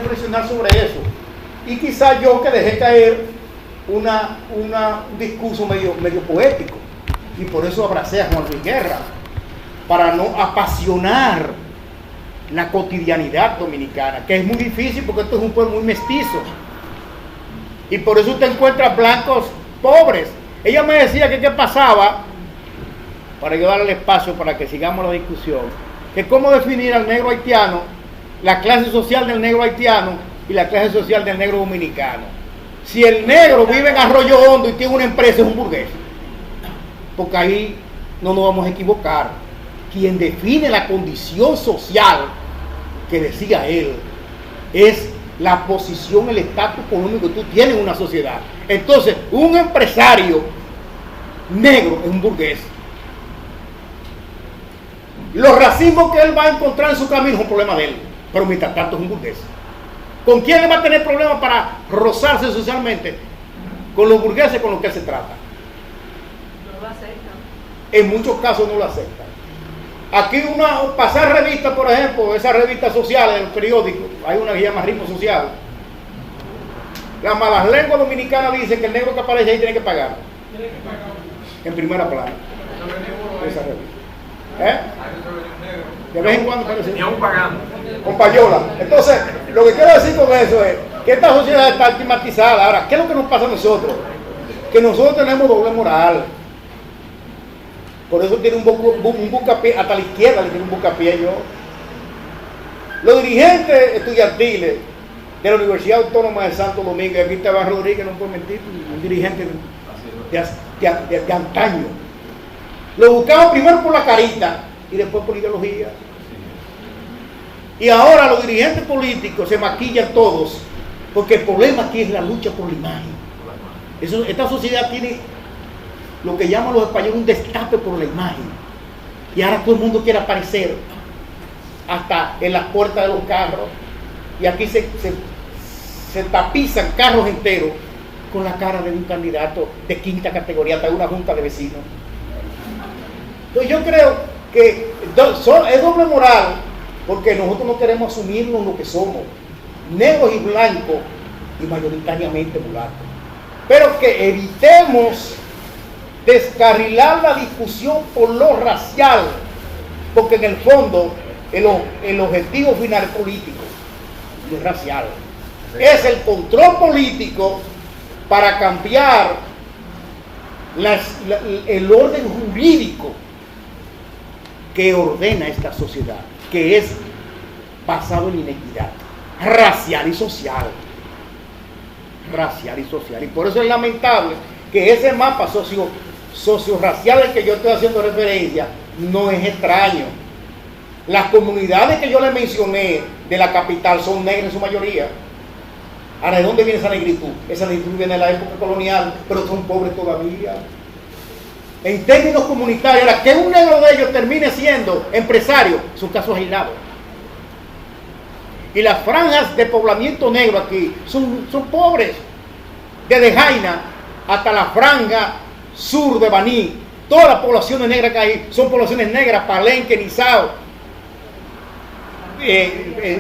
reflexionar sobre eso. Y quizás yo que dejé caer un discurso medio poético, y por eso abracé a Juan Luis Guerra, para no apasionar la cotidianidad dominicana, que es muy difícil porque esto es un pueblo muy mestizo. Y por eso usted encuentra blancos pobres. Ella me decía que qué pasaba, para yo darle espacio para que sigamos la discusión, que cómo definir al negro haitiano, la clase social del negro haitiano y la clase social del negro dominicano. Si el negro vive en Arroyo Hondo y tiene una empresa, es un burgués. Porque ahí no nos vamos a equivocar. Quien define la condición social, que decía él, es la posición, el estatus económico que tú tienes en una sociedad. Entonces, un empresario negro es un burgués. Los racismos que él va a encontrar en su camino es un problema de él, pero mientras tanto es un burgués. ¿Con quién le va a tener problemas para rozarse socialmente? Con los burgueses con los que él se trata. No lo aceptan. En muchos casos no lo aceptan. Aquí pasar revistas, por ejemplo, esas revistas sociales, el periódico, hay una que se llama Ritmo Social. Las malas lenguas dominicanas dicen que el negro que aparece ahí tiene que pagar. En primera plana. Esa revista. De vez en cuando parece. Ni aún pagando. Con payola. Entonces, lo que quiero decir con eso es que esta sociedad está estigmatizada. Ahora, ¿qué es lo que nos pasa a nosotros? Que nosotros tenemos doble moral. Por eso tiene un bucapié, hasta la izquierda le tiene un bucapié yo. Los dirigentes estudiantiles de la Universidad Autónoma de Santo Domingo, y aquí está Iván Rodríguez, no puedo mentir, un dirigente de antaño. Lo buscaban primero por la carita y después por ideología. Y ahora los dirigentes políticos se maquillan todos, porque el problema aquí es la lucha por la imagen. Esta sociedad tiene lo que llaman los españoles un destape por la imagen. Y ahora todo el mundo quiere aparecer, hasta en las puertas de los carros. Y aquí se tapizan carros enteros con la cara de un candidato de quinta categoría, hasta una junta de vecinos. Entonces yo creo que es doble moral, porque nosotros no queremos asumirnos lo que somos, negros y blancos, y mayoritariamente mulatos. Pero que evitemos descarrilar la discusión por lo racial, porque en el fondo el objetivo final es político, no es racial. Es el control político para cambiar el orden jurídico que ordena esta sociedad, que es basado en inequidad racial y social. Racial y social. Y por eso es lamentable que ese mapa socio-racial al que yo estoy haciendo referencia no es extraño. Las comunidades que yo les mencioné de la capital son negras en su mayoría. Ahora, ¿de dónde viene esa negritud? Esa negritud viene de la época colonial, pero son pobres todavía. En términos comunitarios, ahora, que un negro de ellos termine siendo empresario, son casos aislados. Y las franjas de poblamiento negro aquí son pobres. Desde Jaina hasta la franja sur de Baní, todas las poblaciones negras que hay son poblaciones negras, Palenque, Nizao,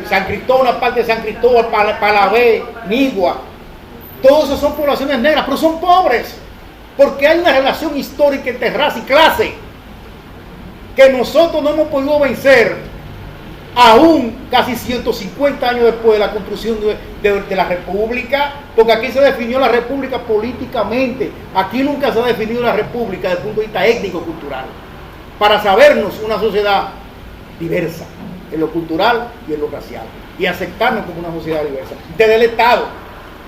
San Cristóbal, una parte de San Cristóbal, Palabé, Nigua. Todos esos son poblaciones negras, pero son pobres, porque hay una relación histórica entre raza y clase que nosotros no hemos podido vencer aún casi 150 años después de la construcción de la República, porque aquí se definió la República políticamente. Aquí nunca se ha definido la República desde el punto de vista étnico-cultural, para sabernos una sociedad diversa en lo cultural y en lo racial, y aceptarnos como una sociedad diversa desde el Estado,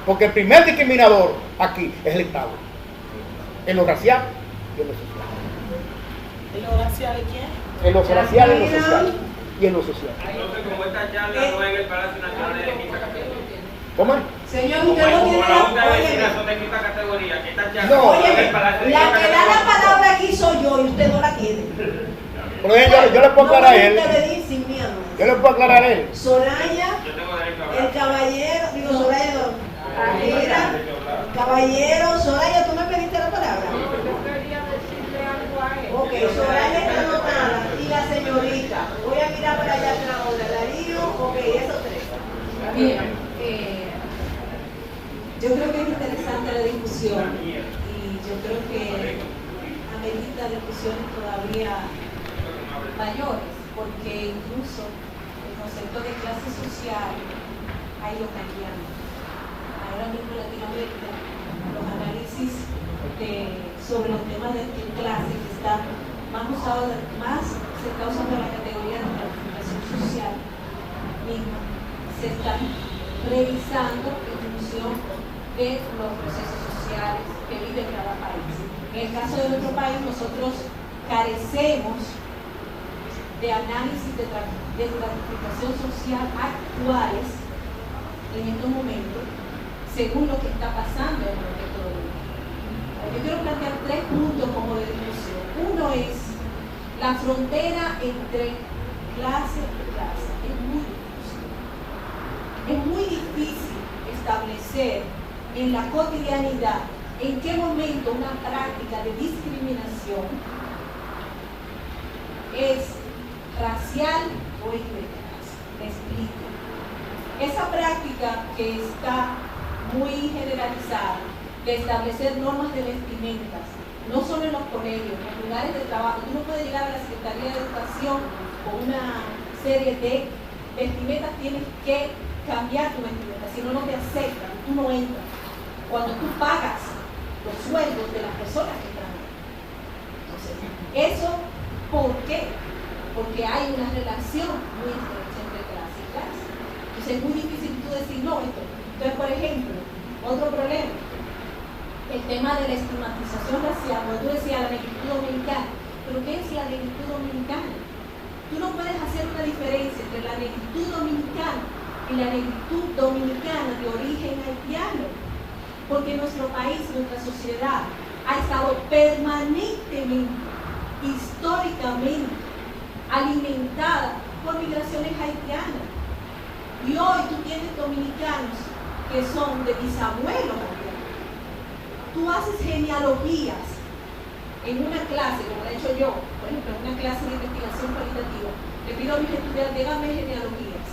porque el primer discriminador aquí es el Estado, en lo racial y en lo social. ¿En lo racial quién? En lo racial y en lo social. Y en lo social. Entonces, como esta charla no es en el Palacio Nacional de quinta categoría. ¿Cómo es? Señor, Como usted no tiene la Junta de la... Vecinas son de quinta categoría, que esta charla No, no es en Oye, el Palacio de la quinta que da la categoría. palabra aquí soy yo y usted no la tiene. Por ejemplo, yo le puedo aclarar a él. Yo le puedo aclarar a él. Soraya, Yo tengo derecho a el hablar. caballero, digo Soraya, no. Mira, caballero, Soraya, tú me pediste la palabra. Yo quería decirle algo a él. Ok, Soraya está anotada y la señorita. Voy a mirar para allá atrás ahora. Darío, ok, esos tres. Bien. Yo creo que es interesante la discusión y yo creo que amerita discusiones todavía mayores, porque incluso el concepto de clase social ha ido cambiando. Ahora mismo en Latinoamérica los análisis sobre los temas de clase que están más se está usando la categoría de planificación social misma, se están revisando en función de los procesos sociales que vive cada país. En el caso de nuestro país, nosotros carecemos de análisis de planificación social actuales en estos momentos, según lo que está pasando en el resto del mundo. Yo quiero plantear 3 puntos como de discusión. Uno es la frontera entre clase y clase. Es muy difícil establecer en la cotidianidad en qué momento una práctica de discriminación es racial o es de clase. Me explico. Esa práctica que está muy generalizada de establecer normas de vestimentas, no solo en los colegios, en los lugares de trabajo. Tú no puedes llegar a la Secretaría de Educación con una serie de vestimentas, tienes que cambiar tu vestimenta, si no, no te aceptan, tú no entras. Cuando tú pagas los sueldos de las personas que trabajan. Entonces, ¿eso por qué? Porque hay una relación muy estrecha entre clase y clase. Entonces es muy difícil tú decir no esto. Entonces, por ejemplo, otro problema, el tema de la estigmatización racial. Cuando tú decías la negritud dominicana, ¿pero qué es la negritud dominicana? Tú no puedes hacer una diferencia entre la negritud dominicana y la negritud dominicana de origen haitiano, porque nuestro país, nuestra sociedad ha estado permanentemente, históricamente alimentada por migraciones haitianas, y hoy tú tienes dominicanos que son de bisabuelos haitianos. Tú haces genealogías en una clase, como lo he hecho yo, por ejemplo, en una clase de investigación cualitativa, le pido a mis estudiantes, díganme genealogías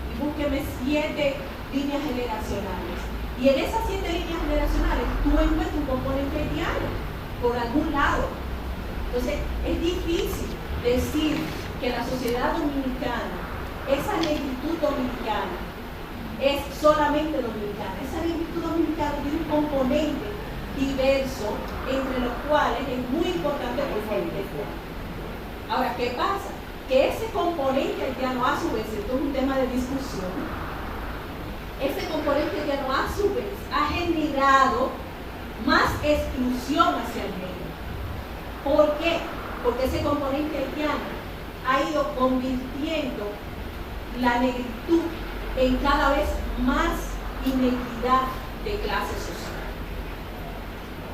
y búsquenme 7 líneas generacionales. Y en esas 7 líneas generacionales tú encuentras un componente haitiano por algún lado. Entonces es difícil decir que la sociedad dominicana, esa negritud dominicana, es solamente dominicana. Esa negritud dominicana tiene un componente diverso, entre los cuales es muy importante el componente haitiano. Ahora, ¿qué pasa? Que ese componente haitiano, a su vez, esto es un tema de discusión, ese componente haitiano a su vez ha generado más exclusión hacia el medio. ¿Por qué? Porque ese componente haitiano ha ido convirtiendo la negritud en cada vez más inequidad de clase social.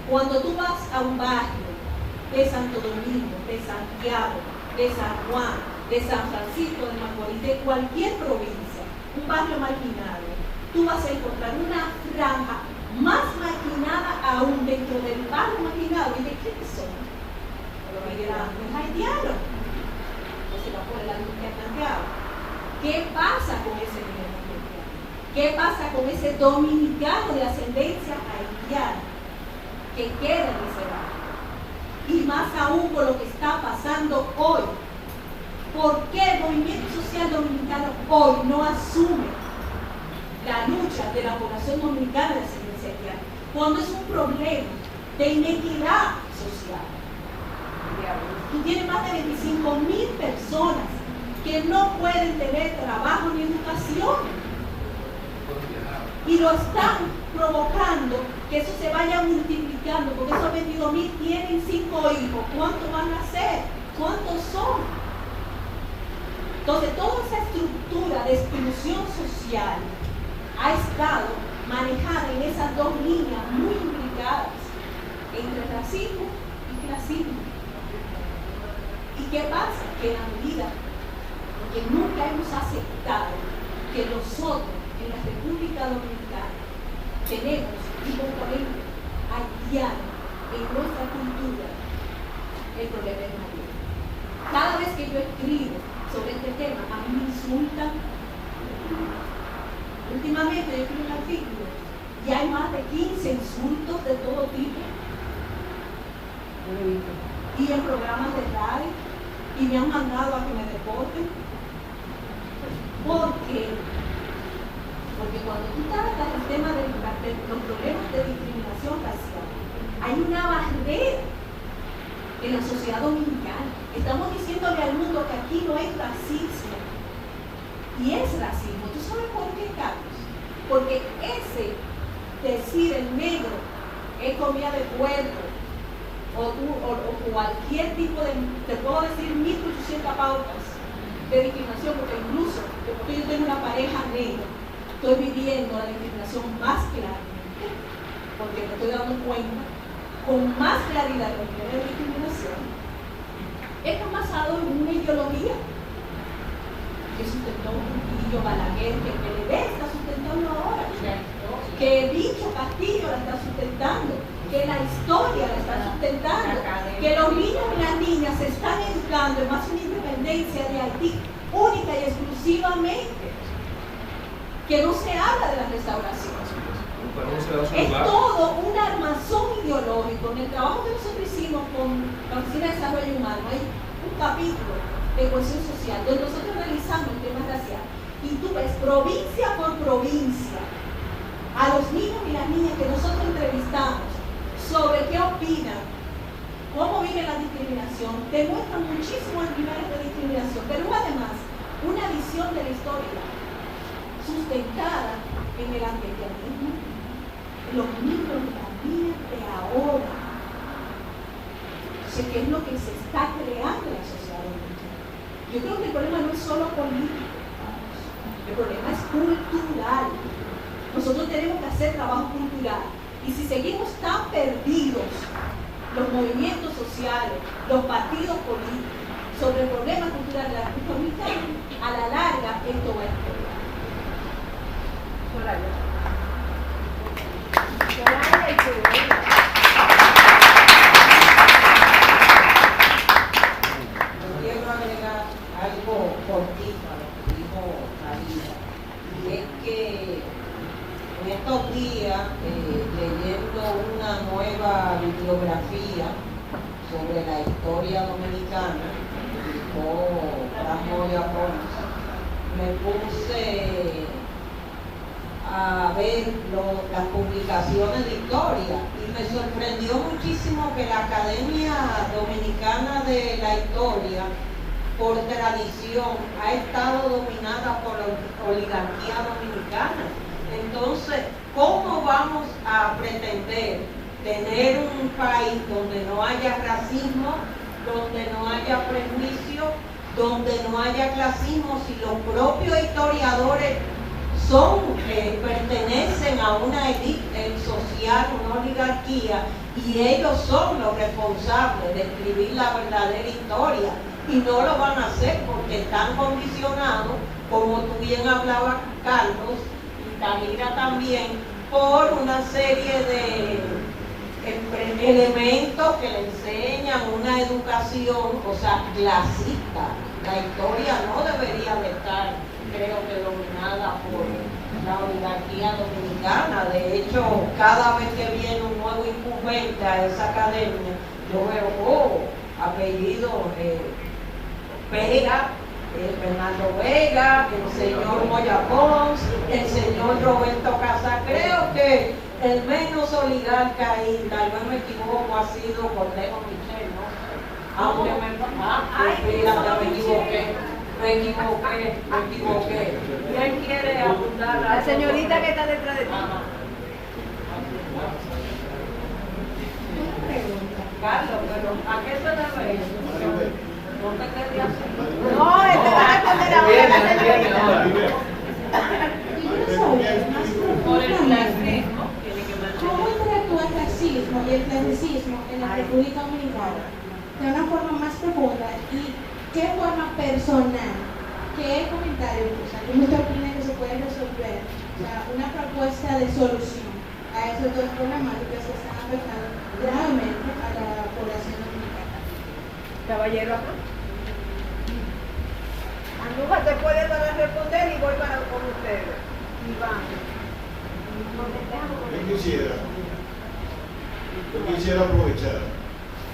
Cuando tú vas a un barrio de Santo Domingo, de Santiago, de San Juan, de San Francisco de Macorís, de cualquier provincia, un barrio marginado, tú vas a encontrar una franja más marginada aún dentro del barrio marginado. ¿Y de quiénes son? Los migrantes haitianos. Entonces va por la luz que ha planteado. ¿Qué pasa con ese migrante haitiano? ¿Qué pasa con ese dominicano de ascendencia haitiana que queda en ese barrio? Y más aún con lo que está pasando hoy. ¿Por qué el movimiento social dominicano hoy no asume la lucha de la población dominicana de ascendencia haitiana? Cuando es un problema de inequidad social. Tú tienes más de 25.000 personas que no pueden tener trabajo ni educación. Y lo están provocando que eso se vaya multiplicando, porque esos 22.000 tienen 5 hijos. ¿Cuántos van a ser? ¿Cuántos son? Entonces, toda esa estructura de exclusión social ha estado manejada en esas 2 líneas muy implicadas entre racismo y clasismo. ¿Y qué pasa? Que en la medida que nunca hemos aceptado que nosotros en la República Dominicana tenemos un componente haitiano en nuestra cultura, el problema es mayor. Cada vez que yo escribo sobre este tema, a mí me insultan. Últimamente yo escribí un artículo y hay más de 15 insultos de todo tipo. Y en programas de radio, y me han mandado a que me deporten. ¿Por qué? Porque cuando tú tratas el tema de los problemas de discriminación racial, hay una barrera en la sociedad dominicana. Estamos diciéndole al mundo que aquí no hay racismo. Y es racismo. ¿Tú sabes por qué, Carlos? Porque ese decir el negro es comida de puerco, o cualquier tipo de, te puedo decir 1800 pautas de discriminación, porque incluso porque yo tengo una pareja negra, estoy viviendo la discriminación más claramente, porque me estoy dando cuenta con más claridad de lo que es la discriminación. Está basado en una ideología que sustentó Trujillo, Balaguer, que el PLD está sustentando ahora, que Bicho Castillo la está sustentando, que la historia la está sustentando, que los niños y las niñas se están educando en más una independencia de Haití única y exclusivamente, que no se habla de la restauración. Es todo un armazón ideológico. En el trabajo que nosotros hicimos con la Oficina de Desarrollo Humano hay un capítulo de cohesión social donde nosotros realizamos el tema racial y tú ves provincia por provincia a los niños y las niñas que nosotros entrevistamos sobre qué opinan, cómo viven la discriminación, demuestran muchísimos niveles de discriminación, pero además una visión de la historia sustentada en el ambientalismo, los niños y las niñas de ahora. Entonces, ¿qué es lo que se está creando en la sociedad dominicana? Yo creo que el problema no es solo político, el problema es cultural. Nosotros tenemos que hacer trabajo cultural. Y si seguimos tan perdidos, los movimientos sociales, los partidos políticos, sobre el problema cultural de la República Dominicana, a la larga esto va a explotar. Quiero agregar algo cortito a lo que dijo María, y es que en estos días, leyendo una nueva bibliografía sobre la historia dominicana, publicó Moya Pons, me puse a ver las publicaciones de historia y me sorprendió muchísimo que la Academia Dominicana de la Historia, por tradición, ha estado dominada por la oligarquía dominicana. Entonces, ¿cómo vamos a pretender tener un país donde no haya racismo, donde no haya prejuicio, donde no haya clasismo, si los propios historiadores pertenecen a una élite social, una oligarquía, y ellos son los responsables de escribir la verdadera historia? Y no lo van a hacer porque están condicionados, como tú bien hablabas, Carlos, y Tahira también, por una serie de elementos que le enseñan una educación, o sea, clasista. La historia no debería de estar, creo que, dominada por la oligarquía dominicana. De hecho, cada vez que viene un nuevo incumbente a esa academia, yo veo, apellido Vega, Bernardo Vega, el señor Moya Pons, el señor Roberto Casas. Creo que el menos oligarca ahí, tal vez me equivoco, ha sido Cornejo Michel, ¿no? Aunque me equivoqué. ¿Quién quiere abundar? La señorita que está detrás de ti. Carlos, pero ¿a qué se debe eso? No te querías hacer. No, te va a responder ahora la señorita. Por el clasismo, tiene que ¿Cómo mantener. interactúa el racismo y el clasicismo en la República Dominicana de una forma más profunda y qué forma personal, qué comentario usa, cómo usted opina que se puede resolver, o sea, una propuesta de solución a esas dos problemáticas que están afectando gravemente a la población dominicana? Caballero acá. Andújar se puede responder y voy con ustedes. Iván. Yo quisiera aprovechar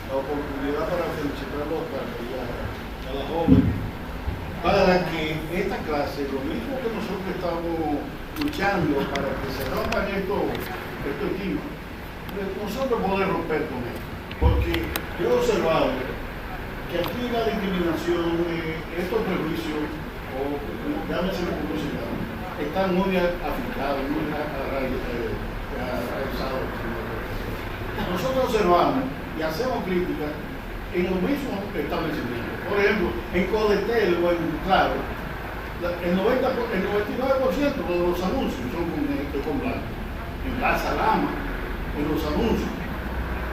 la oportunidad para felicitarlos a la joven, para que esta clase, lo mismo que nosotros estamos luchando para que se rompan estos equipos, nosotros podemos romper con esto, porque yo he observado que aquí la discriminación, estos prejuicios, o llámese como se llama, están muy afincados, muy arraigados. Nosotros observamos y hacemos críticas en los mismos establecimientos. Por ejemplo, en Codetel o en Claro, el 99% de los anuncios son con blanco. En Casa Lama, en los anuncios,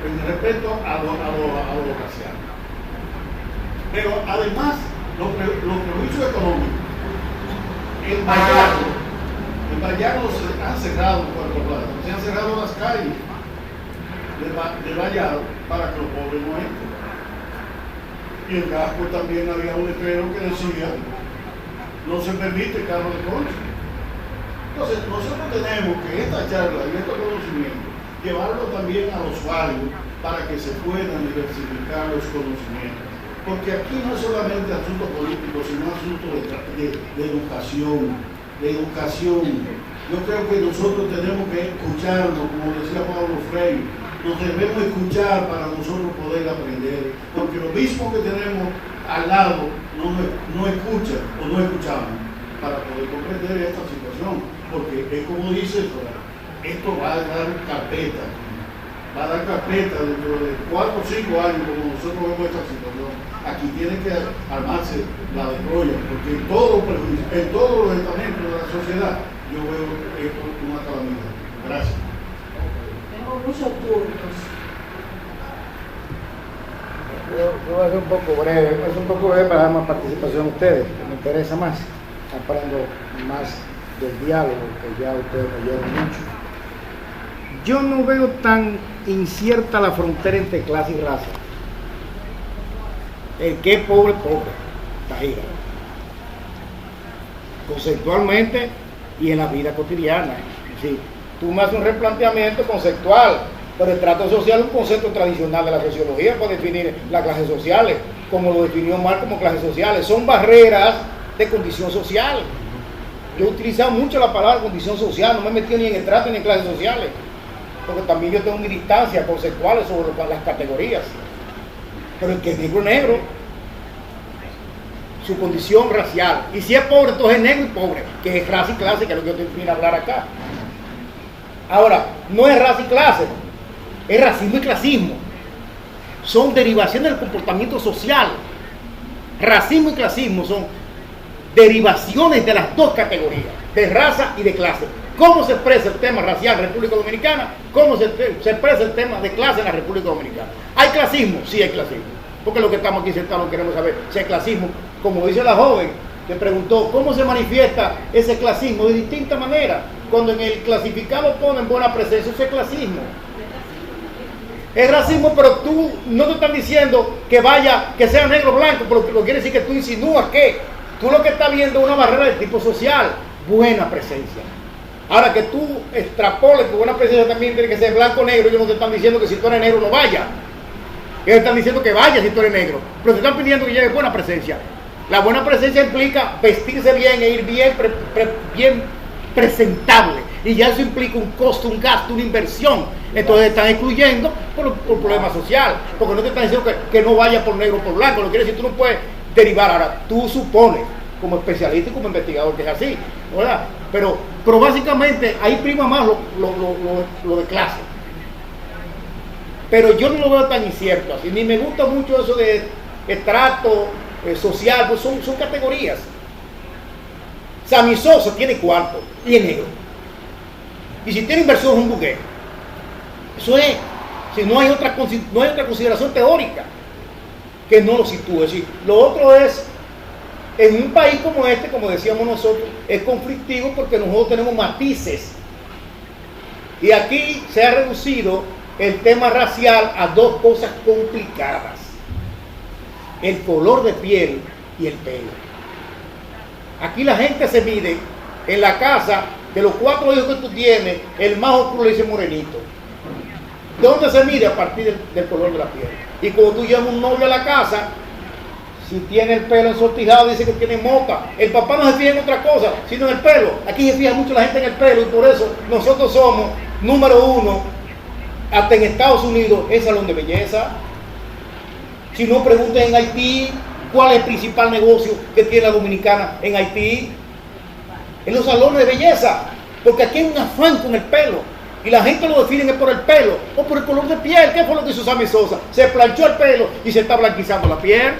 en respecto a lo racial. Pero además, los prejuicios económicos, en Vallarno se han cerrado Puerto Plata, se han cerrado las calles de Vallarno para que los pobres no entren. Y en Gasco también había un letrero que decía: no se permite carro de coche. Entonces, nosotros tenemos que esta charla y estos conocimientos llevarlo también al usuario para que se puedan diversificar los conocimientos. Porque aquí no es solamente asunto político, sino asunto de educación. Yo creo que nosotros tenemos que escucharnos, como decía Pablo Freire, nos debemos escuchar para nosotros poder aprender, porque lo mismo que tenemos al lado no escuchan o no escuchamos para poder comprender esta situación, porque es como dice, esto va a dar carpeta dentro de 4 o 5 años, como nosotros vemos esta situación. Aquí tiene que armarse la de Troya, porque en todos los estamentos de la sociedad yo veo esto una calamidad. Gracias. Tengo muchos turnos. Yo voy a ser un poco breve para dar más participación a ustedes, que me interesa más. Aprendo más del diálogo, que ya ustedes me llevan mucho. Yo no veo tan incierta la frontera entre clase y raza. El que es pobre, está ahí. Conceptualmente y en la vida cotidiana. Es decir, tú me haces un replanteamiento conceptual, pero el trato social es un concepto tradicional de la sociología para definir las clases sociales, como lo definió Marx como clases sociales. Son barreras de condición social. Yo he utilizado mucho la palabra condición social, no me he metido ni en el trato ni en clases sociales, porque también yo tengo mi distancia conceptual sobre las categorías. Pero el que es negro, su condición racial. Y si es pobre, entonces es negro y pobre, que es raza y clase, que es lo que yo tengo a hablar acá. Ahora, no es raza y clase, es racismo y clasismo. Son derivaciones del comportamiento social. Racismo y clasismo son derivaciones de las dos categorías, de raza y de clase. ¿Cómo se expresa el tema racial en la República Dominicana? ¿Cómo se expresa el tema de clase en la República Dominicana? ¿Hay clasismo? Sí hay clasismo. Porque lo que estamos aquí sentados queremos saber si hay clasismo. Como dice la joven, que preguntó, ¿cómo se manifiesta ese clasismo? De distinta manera. Cuando en el clasificado ponen buena presencia, eso es clasismo. Es racismo, pero tú no te están diciendo que vaya, que sea negro o blanco, pero lo quiere decir que tú insinúas que tú lo que estás viendo es una barrera de tipo social, buena presencia. Ahora que tú extrapoles que buena presencia también tiene que ser blanco o negro, ellos no te están diciendo que si tú eres negro no vaya. Ellos están diciendo que vaya si tú eres negro, pero te están pidiendo que lleves buena presencia. La buena presencia implica vestirse bien e ir bien, bien presentable. Y ya eso implica un costo, un gasto, una inversión. Entonces están excluyendo por problema social. Porque no te están diciendo que no vaya por negro o por blanco. Lo que quiere decir, tú no puedes derivar. Ahora, tú supones, como especialista y como investigador, que es así, ¿verdad? Pero básicamente ahí prima más lo de clase. Pero yo no lo veo tan incierto así. Ni me gusta mucho eso de estrato social, pues son categorías. Sammy Sosa tiene cuarto y es negro. Y si tiene inversión es un buque. Eso es. Si no hay otra consideración teórica que no lo sitúe. Es decir, lo otro es, en un país como este, como decíamos nosotros, es conflictivo porque nosotros tenemos matices. Y aquí se ha reducido el tema racial a dos cosas complicadas: el color de piel y el pelo. Aquí la gente se mide en la casa De los 4 hijos que tú tienes, el más oscuro le dice morenito. ¿De dónde se mide? A partir del color de la piel. Y cuando tú llevas un novio a la casa, si tiene el pelo ensortijado, dice que tiene moca. El papá no se fija en otra cosa, sino en el pelo. Aquí se fija mucho la gente en el pelo y por eso nosotros somos número 1, hasta en Estados Unidos, es salón de belleza. Si no, pregunten en Haití cuál es el principal negocio que tiene la dominicana en Haití. En los salones de belleza, porque aquí hay un afán con el pelo y la gente lo define por el pelo o por el color de piel. ¿Qué fue lo que hizo Sammy Sosa? Se planchó el pelo y se está blanquizando la piel,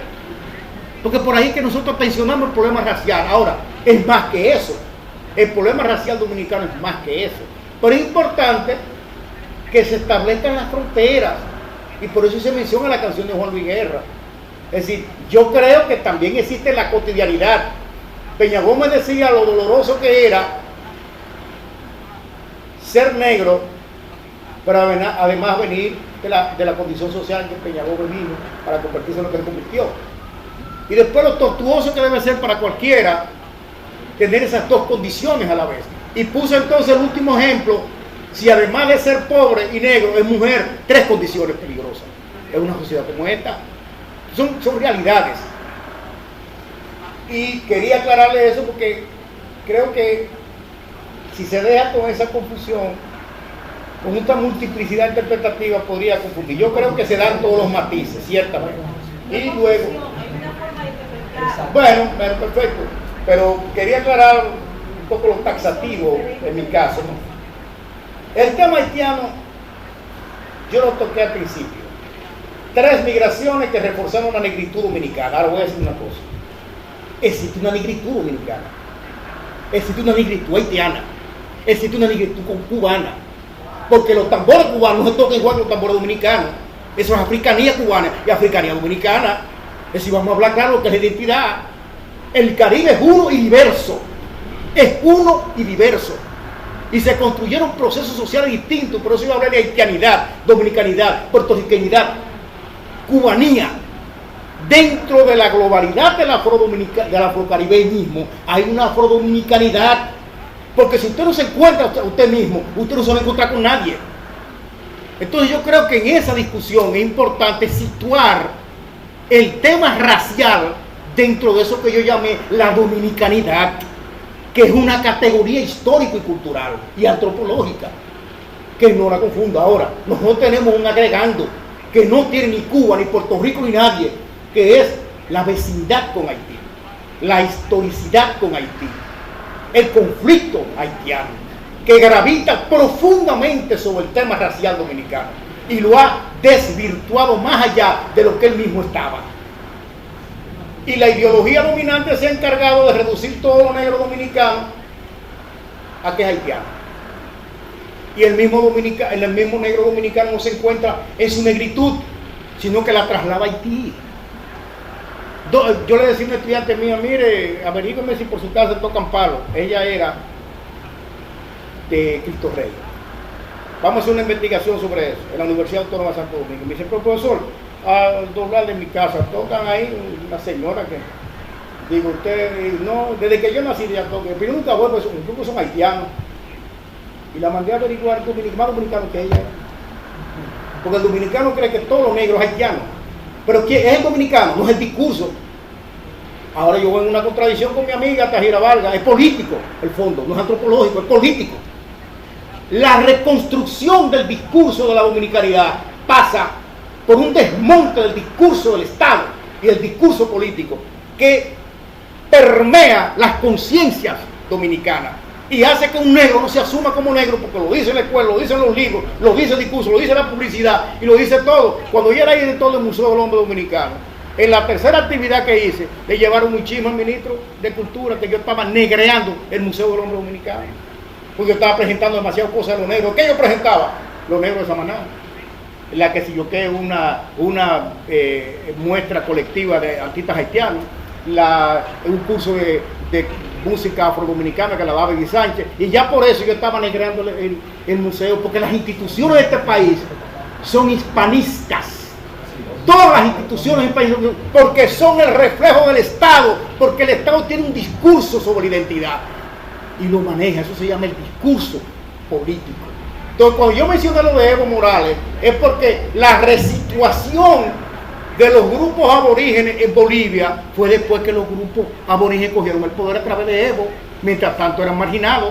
porque por ahí que nosotros tensionamos el problema racial. Ahora, es más que eso, el problema racial dominicano es más que eso, pero es importante que se establezcan las fronteras y por eso se menciona la canción de Juan Luis Guerra. Es decir, yo creo que también existe la cotidianidad. Peña Gómez decía lo doloroso que era ser negro, pero además venir de la condición social en que Peña Gómez vino para convertirse en lo que él convirtió. Y después lo tortuoso que debe ser para cualquiera tener esas dos condiciones a la vez. Y puso entonces el último ejemplo, si además de ser pobre y negro es mujer, 3 condiciones peligrosas en una sociedad como esta. Son realidades. Y quería aclararle eso porque creo que si se deja con esa confusión, con esta multiplicidad interpretativa podría confundir. Yo creo que se dan todos los matices, ciertamente. Y luego, bueno, perfecto, pero quería aclarar un poco lo taxativo en mi caso, ¿no? El tema haitiano, yo lo toqué al principio. 3 migraciones que reforzaron la negritud dominicana. Ahora voy a decir una cosa. Existe una negritud dominicana, existe una negritud haitiana, existe una negritud cubana, porque los tambores cubanos no se tocan igual que los tambores dominicanos. Eso es africanía cubana y africanía dominicana. Es decir, vamos a hablar claro lo que es la identidad. El Caribe es uno y diverso, es uno y diverso, y se construyeron procesos sociales distintos. Por eso yo hablé de haitianidad, dominicanidad, puertorriqueñidad, cubanía. Dentro de la globalidad del afrocaribeñismo hay una afrodominicanidad, porque si usted no se encuentra usted mismo, usted no se va a encontrar con nadie. Entonces yo creo que en esa discusión es importante situar el tema racial dentro de eso que yo llamé la dominicanidad, que es una categoría histórica y cultural y antropológica, que no la confunda. Ahora, nosotros tenemos un agregando que no tiene ni Cuba, ni Puerto Rico, ni nadie, que es la vecindad con Haití, la historicidad con Haití, el conflicto haitiano, que gravita profundamente sobre el tema racial dominicano y lo ha desvirtuado más allá de lo que él mismo estaba. Y la ideología dominante se ha encargado de reducir todo lo negro dominicano a que es haitiano. Y el mismo negro dominicano no se encuentra en su negritud, sino que la traslada a Haití. Yo le decía a una estudiante mía, mire, averígame si por su casa tocan palos. Ella era de Cristo Rey. Vamos a hacer una investigación sobre eso en la Universidad Autónoma de Santo Domingo. Me dice, profesor, al doblar de mi casa, tocan ahí una señora que, digo, usted, no, desde que yo nací ya tocan, pero nunca voy, pues incluso son haitianos. Y la mandé a averiguar más dominicano que ella era. Porque el dominicano cree que todos los negros son haitianos. Pero ¿quién es el dominicano? No es el discurso. Ahora yo voy en una contradicción con mi amiga Tajira Vargas. Es político el fondo, no es antropológico, es político. La reconstrucción del discurso de la dominicanidad pasa por un desmonte del discurso del Estado y del discurso político que permea las conciencias dominicanas y hace que un negro no se asuma como negro, porque lo dice la escuela, lo dicen los libros, lo dice el discurso, lo dice la publicidad y lo dice todo. Cuando yo era director del Museo del Hombre Dominicano, en la tercera actividad que hice, le llevaron un chisme al ministro de Cultura que yo estaba negreando el Museo del Hombre Dominicano, porque yo estaba presentando demasiadas cosas de los negros. ¿Qué yo presentaba? Los negros de Samaná. En la que si yo que una muestra colectiva de artistas haitianos, un curso de música afrodominicana que la daba Eddie Sánchez, y ya por eso yo estaba negreando el museo, porque las instituciones de este país son hispanistas. Todas las instituciones del país, porque son el reflejo del Estado, porque el Estado tiene un discurso sobre identidad. y lo maneja. Eso se llama el discurso político. Entonces, cuando yo menciono lo de Evo Morales, es porque la resituación de los grupos aborígenes en Bolivia fue después que los grupos aborígenes cogieron el poder a través de Evo, mientras tanto eran marginados.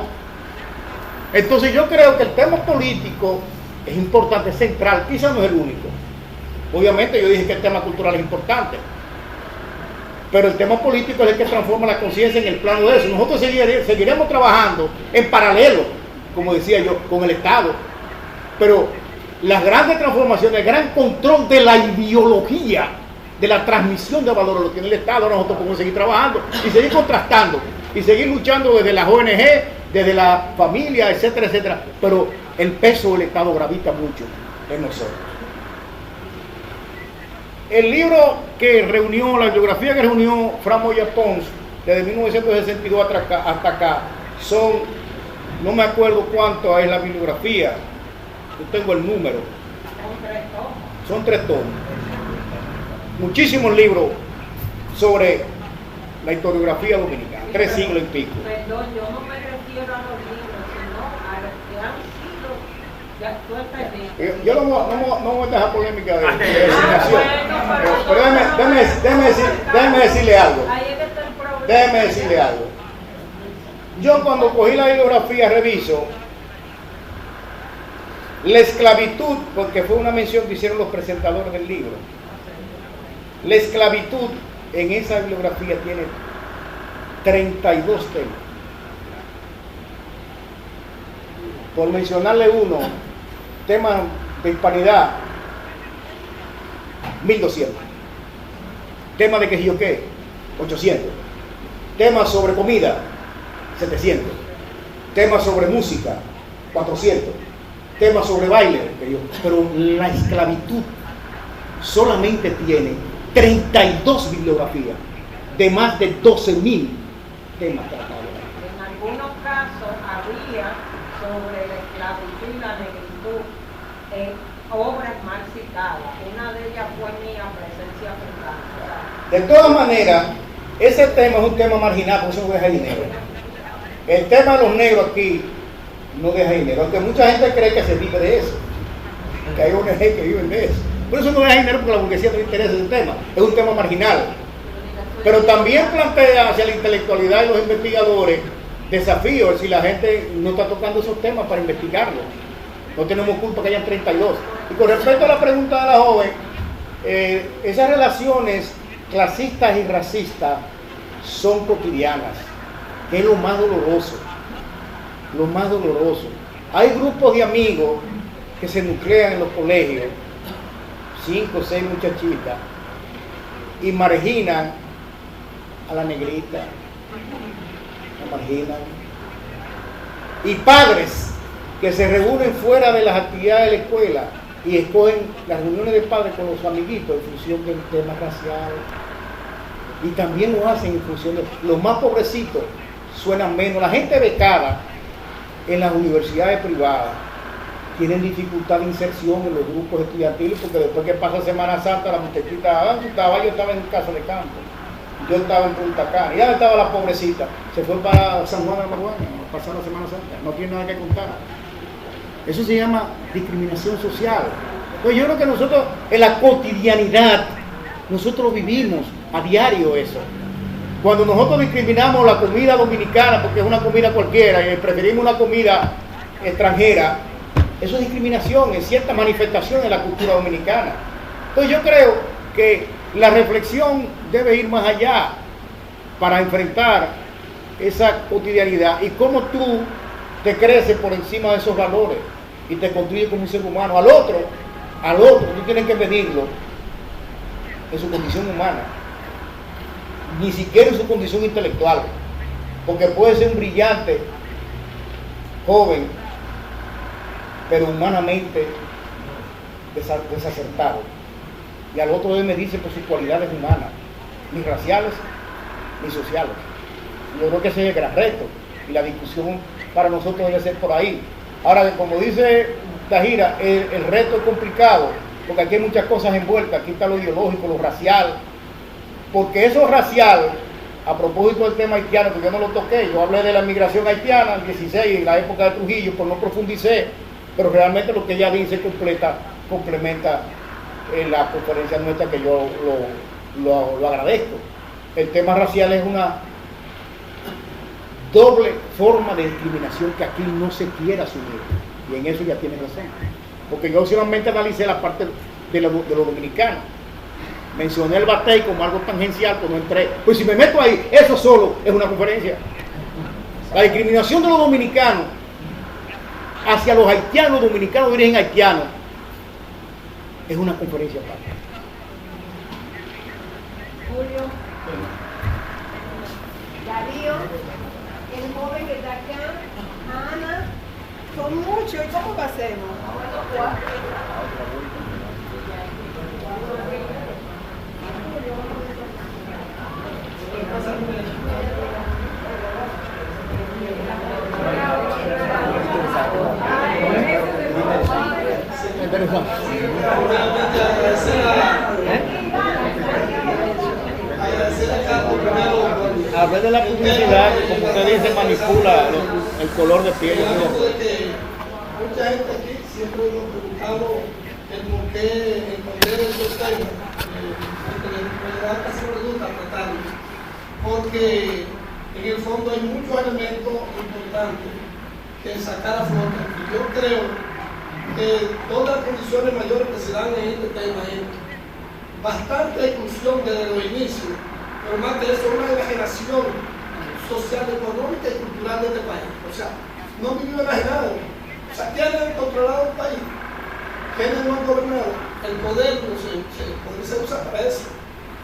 Entonces yo creo que el tema político es importante, es central, quizás no es el único. Obviamente yo dije que el tema cultural es importante, pero el tema político es el que transforma la conciencia en el plano de eso. Nosotros seguiremos trabajando en paralelo, como decía yo, con el Estado, pero las grandes transformaciones, el gran control de la ideología, de la transmisión de valores lo tiene el Estado. Nosotros podemos seguir trabajando y seguir contrastando y seguir luchando desde las ONG, desde la familia, etcétera, etcétera, pero el peso del Estado gravita mucho en nosotros. El libro que reunió, la bibliografía que reunió Fran Moya Pons desde 1962 hasta acá, son, no me acuerdo cuánto es la bibliografía, yo tengo el número, son 3 tomos, muchísimos libros sobre la historiografía dominicana, 3 siglos y pico. Perdón, yo no me refiero a los libros, sino a los que han sido, ya tú entendiste. Yo no voy a dejar polémica de designación, pero déjeme decirle algo. Ahí es que está el problema. Déjeme decirle algo. Yo cuando cogí la bibliografía reviso la esclavitud, porque fue una mención que hicieron los presentadores del libro. La esclavitud en esa bibliografía tiene 32 temas. Por mencionarle uno, tema de hispanidad, 1200. Tema de que yo qué, 800. Temas sobre comida, 700. Temas sobre música, 400. Temas sobre baile, pero la esclavitud solamente tiene 32 bibliografías de más de 12.000 temas tratados. En algunos casos había sobre la esclavitud y la negritud en obras mal citadas. Una de ellas fue mía, Presencia Africana. De todas maneras, ese tema es un tema marginal, por eso no deja dinero. El tema de los negros aquí no deja dinero, aunque mucha gente cree que se vive de eso, que hay ONG que viven de eso. Por eso no deja dinero, porque la burguesía no le interesa ese tema, es un tema marginal. Pero también plantea hacia la intelectualidad y los investigadores desafíos si la gente no está tocando esos temas para investigarlos. No tenemos culpa que hayan 32. Y con respecto a la pregunta de la joven, esas relaciones clasistas y racistas son cotidianas, que es lo más doloroso. Lo más doloroso. Hay grupos de amigos que se nuclean en los colegios, 5 o 6 muchachitas, y marginan a la negrita, la marginan. Y padres que se reúnen fuera de las actividades de la escuela y escogen las reuniones de padres con los amiguitos en función del tema racial. Y también lo hacen en función de los más pobrecitos, suenan menos. La gente becada en las universidades privadas tienen dificultad de inserción en los grupos estudiantiles, porque después que pasa Semana Santa la muchachita, yo estaba en casa de campo, yo estaba en Punta Cana, y ya estaba la pobrecita, se fue para San Juan de la Maguana a pasar la Semana Santa, no tiene nada que contar. Eso se llama discriminación social. Entonces yo creo que nosotros en la cotidianidad nosotros vivimos a diario eso. Cuando nosotros discriminamos la comida dominicana porque es una comida cualquiera y preferimos una comida extranjera, eso es discriminación, es cierta manifestación en la cultura dominicana. Entonces yo creo que la reflexión debe ir más allá para enfrentar esa cotidianidad y cómo tú te creces por encima de esos valores y te construyes como un ser humano. Al otro, tú tienes que medirlo en su condición humana, ni siquiera en su condición intelectual, porque puede ser un brillante joven, pero humanamente desacertado, y al otro debe medirse por sus cualidades humanas, ni raciales ni sociales. Yo creo que ese es el gran reto, y la discusión para nosotros debe ser por ahí. Ahora, como dice Tajira, el reto es complicado, porque aquí hay muchas cosas envueltas. Aquí está lo ideológico, lo racial, porque eso racial a propósito del tema haitiano, que yo no lo toqué, yo hablé de la migración haitiana en 16, en la época de Trujillo, pues no profundicé, pero realmente lo que ella dice complementa en la conferencia nuestra, que yo lo agradezco. El tema racial es una doble forma de discriminación que aquí no se quiere asumir, y en eso ya tiene razón, porque yo solamente analicé la parte de los dominicanos, mencioné el batey como algo tangencial, pues no entré, pues si me meto ahí, eso solo es una conferencia. La discriminación de los dominicanos hacia los haitianos, dominicanos de origen haitiano, es una conferencia aparte. Julio, Darío, el joven que está acá, Ana, son muchos, ¿y cómo lo hacemos? Interesante. Hablar de la publicidad, como usted dice, manipula el color de piel. Mucha gente aquí siempre nos ha preguntado el por qué entender estos temas, me da casi pregunta tratarlo, porque en el fondo hay muchos elementos importantes que sacar a flote. Y yo creo que todas las condiciones mayores que se dan en este tema es bastante exclusión desde los inicios, pero más que eso, una enajenación social, económica y cultural de este país. O sea, no vivió enajenado. O sea, ¿quiénes han controlado el país? ¿Quiénes no han gobernado? El poder se usa para eso.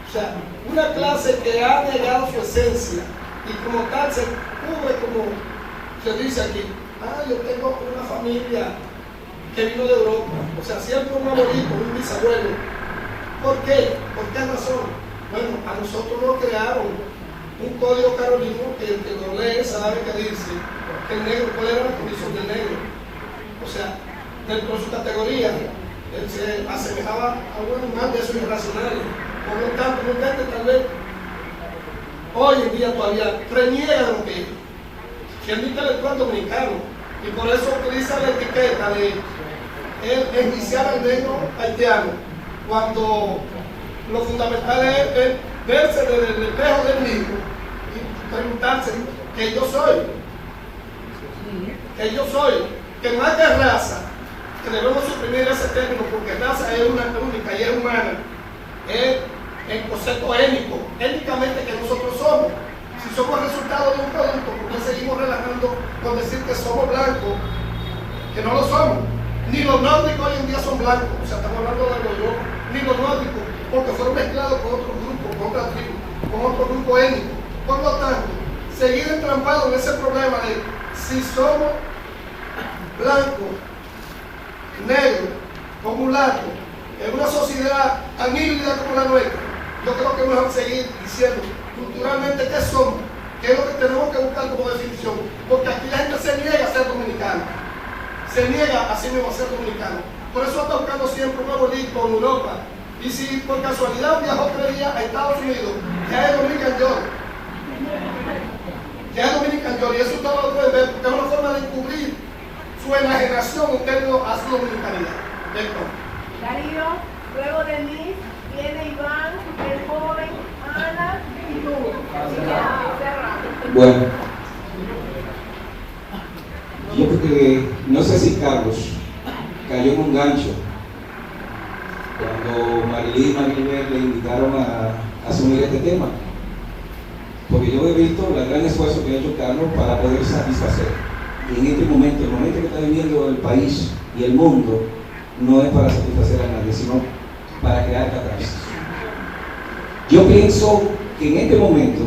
O sea, una clase que ha negado su esencia y como tal se cubre, como se dice aquí, yo tengo una familia que vino de Europa, o sea, siempre un abuelito, un bisabuelo. ¿Por qué? ¿Por qué razón? Bueno, a nosotros nos crearon un código carolino que el que lo lee sabe que dice que el negro, ¿cuál era la condición del negro? O sea, dentro de su categoría, él se asemejaba a un animal de esos irracionales. Por lo tanto, no intente tal vez hoy en día todavía reniega lo que es un intelectual dominicano, y por eso utiliza la etiqueta de enjuiciar al negro haitiano, cuando lo fundamental es verse desde el espejo del mismo y preguntarse que yo soy, que más que raza, que debemos suprimir ese término, porque raza es una única y es humana, es el concepto étnico, étnicamente que nosotros somos. Si somos resultado de un producto, porque seguimos relajando con decir que somos blancos, que no lo somos. Ni los nórdicos hoy en día son blancos, o sea, estamos hablando de los europeos, ni los nórdicos, porque fueron mezclados con otro grupo, con otra tribu, con otro grupo étnico. Por lo tanto, seguir entrampados en ese problema de si somos blancos, negros o mulatos, en una sociedad tan híbrida como la nuestra, yo creo que es mejor seguir diciendo culturalmente qué somos, qué es lo que tenemos que buscar como definición, porque aquí la gente se niega a ser dominicano, se niega a sí mismo a ser dominicano. Por eso está buscando siempre un abuelito en Europa, y si por casualidad viajó 3 días a Estados Unidos, ya es Dominican York. Ya es Dominican York, y eso ustedes lo pueden ver, porque es una forma de encubrir su enajenación en términos a su dominicanidad. Darío, luego de mí viene Iván, el joven, Ana y tú. Bueno, yo creo que, no sé si Carlos cayó en un gancho cuando Marilí y Maribel le invitaron a asumir este tema, porque yo he visto el gran esfuerzo que ha hecho Carlos para poder satisfacer, y en este momento, el momento que está viviendo el país y el mundo, no es para satisfacer a nadie, sino para crear catarsis. Yo pienso que en este momento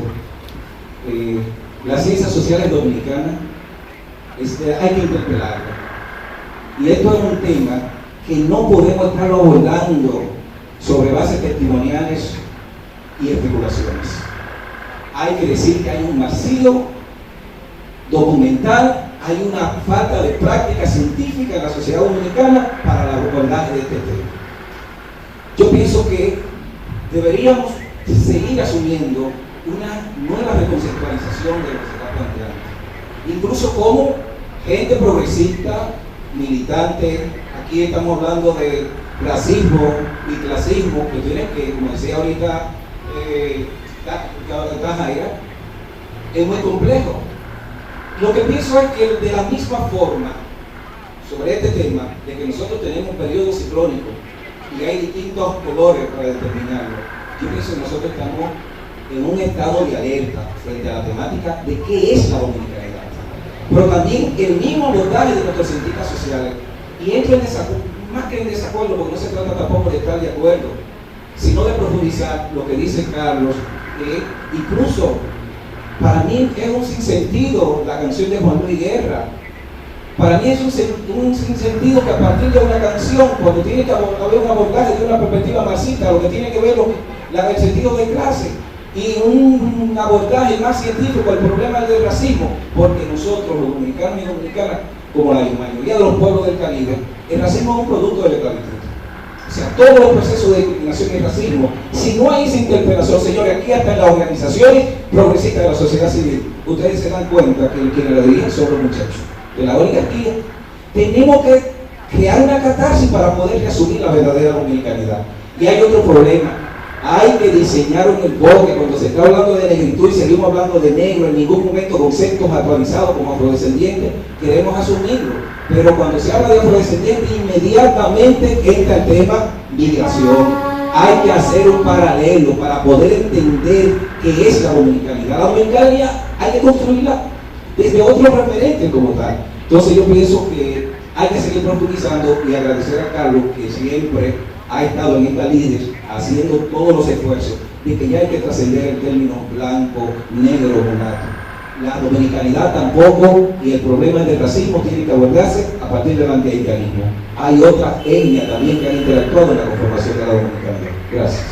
las ciencias sociales dominicanas hay que interpelarla, y esto es un tema que no podemos estar abordando sobre bases testimoniales y especulaciones. Hay que decir que hay un vacío documental, hay una falta de práctica científica en la sociedad dominicana para el abordaje de este tema. Yo pienso que deberíamos seguir asumiendo una nueva reconceptualización de lo que se está planteando. Incluso como gente progresista, militante, aquí estamos hablando de racismo y clasismo, que tiene que, como decía ahorita Jaira, es muy complejo. Lo que pienso es que de la misma forma, sobre este tema, de que nosotros tenemos un periodo ciclónico y hay distintos colores para determinarlo, yo pienso que nosotros estamos en un estado de alerta frente a la temática de qué es la dominicanidad. Pero también el mismo abordaje de nuestros cientistas sociales, y entro en desacuerdo, más que en desacuerdo, porque no se trata tampoco de estar de acuerdo, sino de profundizar lo que dice Carlos, que incluso para mí es un sinsentido la canción de Juan Luis Guerra. Para mí es un sinsentido que a partir de una canción, cuando tiene que haber un abordaje de una perspectiva marxista, lo que tiene que ver el sentido de clase, y un abordaje más científico al problema del racismo, porque nosotros, los dominicanos y dominicanas, como la mayoría de los pueblos del Caribe, el racismo es un producto de la esclavitud. O sea, todos los procesos de discriminación y racismo, si no hay esa interpelación, señores, aquí hasta en las organizaciones progresistas de la sociedad civil, ustedes se dan cuenta que quienes la dirigen son los muchachos de la oligarquía. Tenemos que crear una catarsis para poder reasumir la verdadera dominicanidad. Y hay otro problema. Hay que diseñar un enfoque. Cuando se está hablando de negritud y seguimos hablando de negro, en ningún momento conceptos actualizados como afrodescendientes queremos asumirlo. Pero cuando se habla de afrodescendientes, inmediatamente entra el tema migración. Hay que hacer un paralelo para poder entender qué es la dominicanidad. La dominicanidad hay que construirla desde otro referente como tal. Entonces yo pienso que hay que seguir profundizando y agradecer a Carlos, que siempre ha estado en esta líder haciendo todos los esfuerzos de que ya hay que trascender el término blanco, negro, mulato. La dominicanidad tampoco, y el problema del racismo tiene que abordarse a partir del antihaitianismo. Hay otras etnias también que han interactuado en la conformación de la dominicanidad. Gracias.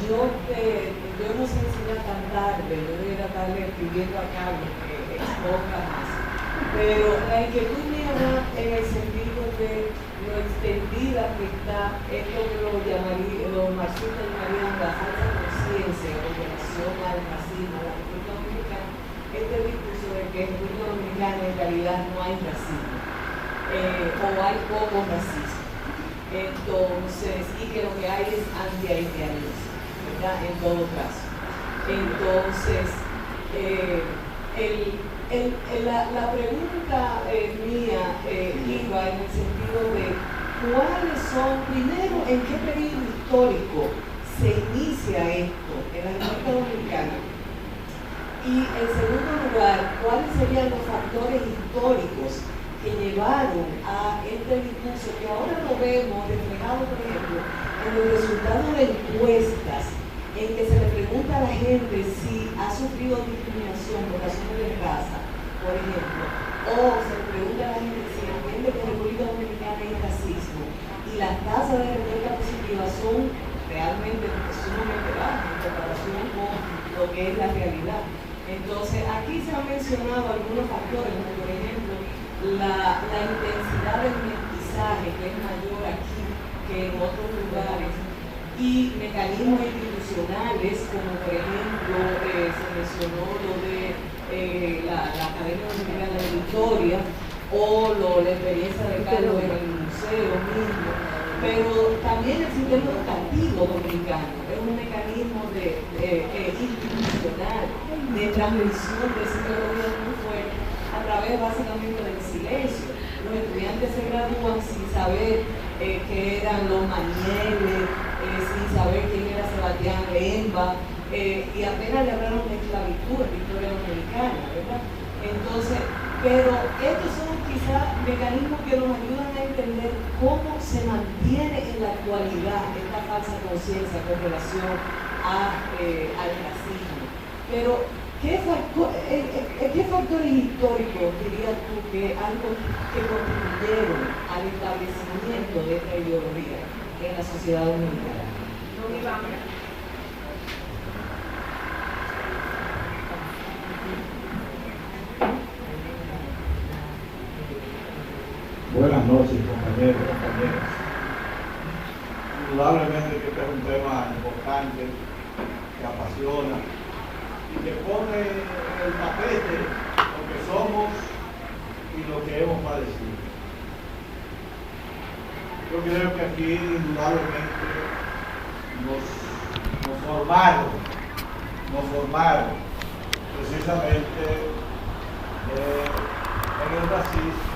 Yo no sé si era tan tarde, yo debería estarle escribiendo a Carlos que exponga más, pero la inquietud mía va en el sentido de lo extendida que está esto que los marxistas llamarían la falsa conciencia con relación al racismo, a la República Dominicana, este discurso de que en República Dominicana en realidad no hay racismo, o hay poco racismo, entonces, y que lo que hay es antihaitianismo, ¿verdad? En todo caso. Entonces, la pregunta mía iba en el sentido de cuáles son, primero, en qué periodo histórico se inicia esto en la República Dominicana, y en segundo lugar, cuáles serían los factores históricos que llevaron a este discurso que ahora lo vemos reflejado, por ejemplo, en los resultados de encuestas, en que se le pregunta a la gente si ha sufrido discriminación por razones de raza, por ejemplo, o se le pregunta a la gente si entiende que en República Dominicana hay racismo, y las tasas de respuesta positiva son realmente sumamente bajas en comparación con lo que es la realidad. Entonces, aquí se han mencionado algunos factores, como por ejemplo, la intensidad del mestizaje, que es mayor aquí que en otros lugares, y mecanismos institucionales, como por ejemplo se mencionó lo de la Academia Dominicana de Victoria, o la experiencia de Carlos en el museo mismo, pero también el sistema educativo dominicano es un mecanismo institucional de transmisión de esa ideología muy fuerte a través básicamente del silencio. Los estudiantes se gradúan sin saber qué eran los manieles, sin saber quién era Sebastián Lemba, y apenas le hablaron de esclavitud en la historia dominicana, ¿verdad? Entonces, pero estos son quizás mecanismos que nos ayudan a entender cómo se mantiene en la actualidad esta falsa conciencia con relación al racismo. Pero, ¿qué factores históricos dirías tú que contribuyeron al establecimiento de esta ideología en la sociedad dominicana? Buenas Buenas noches, compañeros y compañeras. Indudablemente que este es un tema importante, que apasiona y que pone en el tapete lo que somos y lo que hemos padecido. Yo creo que aquí indudablemente nos formaron precisamente en el racismo.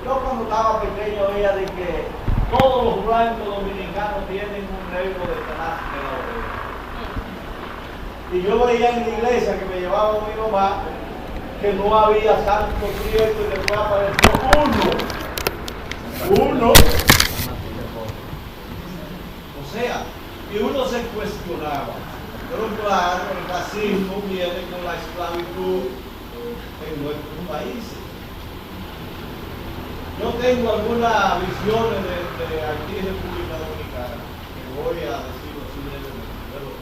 Yo cuando estaba pequeño veía de que todos los blancos dominicanos tienen un negro detrás de la oreja. Y yo veía en la iglesia que me llevaba mi mamá que no había santo cierto y después apareció uno. O sea, y uno se cuestionaba. Pero claro, el racismo viene con la esclavitud en nuestros países. Yo tengo algunas visiones de aquí en República Dominicana, que voy a decirlo así brevemente. Pero,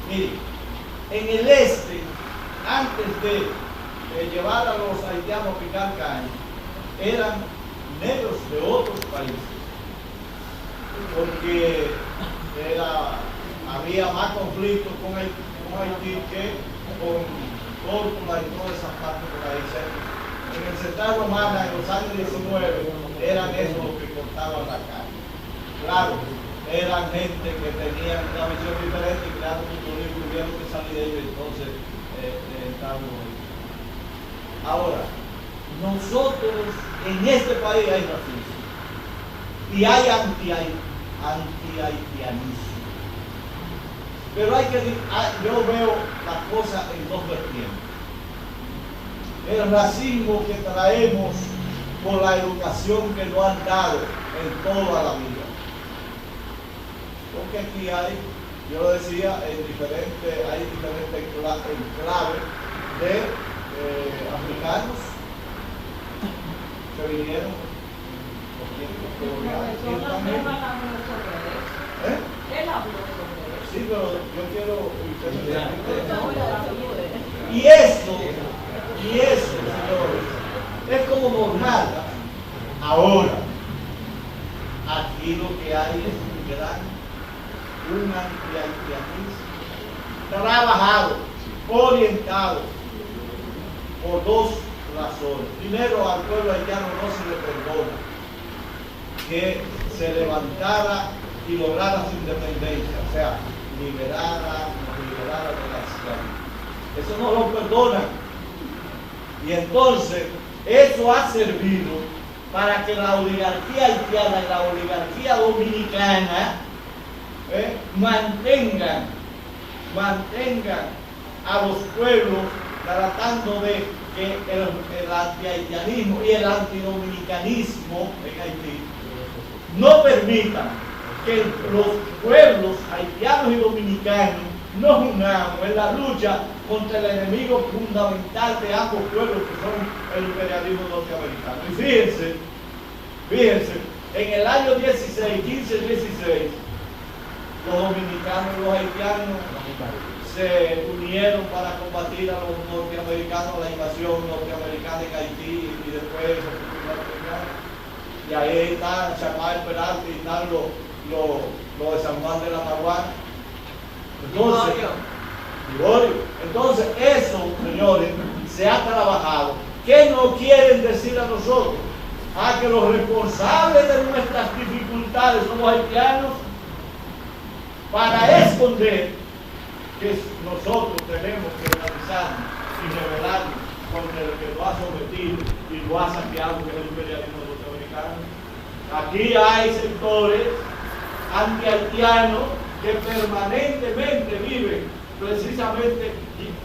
mire, en el este, antes de llevar a los haitianos a picar caña, eran negros de otros países, porque había más conflictos con Haití que con Córdoba y todas esas partes por ahí cerca. En el Central Romana, en los años 19, eran esos los que cortaban la calle. Claro, eran gente que tenían una visión diferente y crearon un político y tuvieron que salir de ellos, entonces entraron ahí. Ahora, nosotros en este país hay racismo y hay anti-haitianismo. Pero yo veo las cosas en dos vertientes. El racismo que traemos por la educación que nos han dado en toda la vida. Porque aquí yo lo decía, hay diferentes enclaves de africanos que vinieron los tiempos coloniales. Él habló sobre eso. Sí, pero yo quiero y eso, señores, es como normal. Ahora, aquí lo que hay es un anti-haitianismo trabajado, orientado por dos razones. Primero, al pueblo haitiano no se le perdona que se levantara y lograra su independencia, o sea, liberara de la esclavitud. Eso no lo perdonan. Y entonces, eso ha servido para que la oligarquía haitiana y la oligarquía dominicana mantengan a los pueblos tratando de que el anti-haitianismo y el antidominicanismo en Haití no permitan que los pueblos haitianos y dominicanos nos unamos en la lucha contra el enemigo fundamental de ambos pueblos que son el imperialismo norteamericano. Y fíjense, en el año 15-16, los dominicanos y los haitianos se unieron para combatir a los norteamericanos, la invasión norteamericana en Haití y después la República Dominicana. Y ahí están Chamay Peralta y están los de San Juan de la Maguana. Entonces, eso, señores, se ha trabajado. ¿Qué nos quieren decir a nosotros? Que los responsables de nuestras dificultades son los haitianos, para esconder que nosotros tenemos que organizarnos y rebelarnos contra el que lo ha sometido y lo ha saqueado, que es el imperialismo norteamericano. Aquí hay sectores anti-haitianos que permanentemente viven precisamente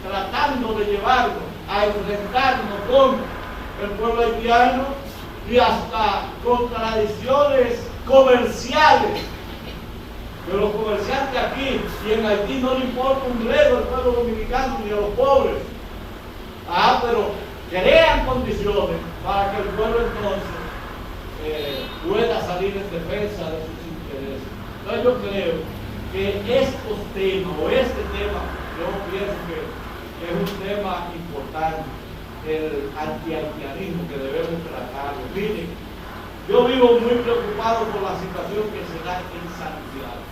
tratando de llevarnos a enfrentarnos con el pueblo haitiano y hasta contradicciones comerciales. Que los comerciantes aquí y en Haití no le importa un bledo al pueblo dominicano ni a los pobres. Pero crean condiciones para que el pueblo entonces pueda salir en defensa de sus intereses. Entonces yo creo que estos temas, o este tema, yo pienso que es un tema importante, el anti-haitianismo que debemos tratarlo. Miren, Yo vivo muy preocupado por la situación que se da en Santiago.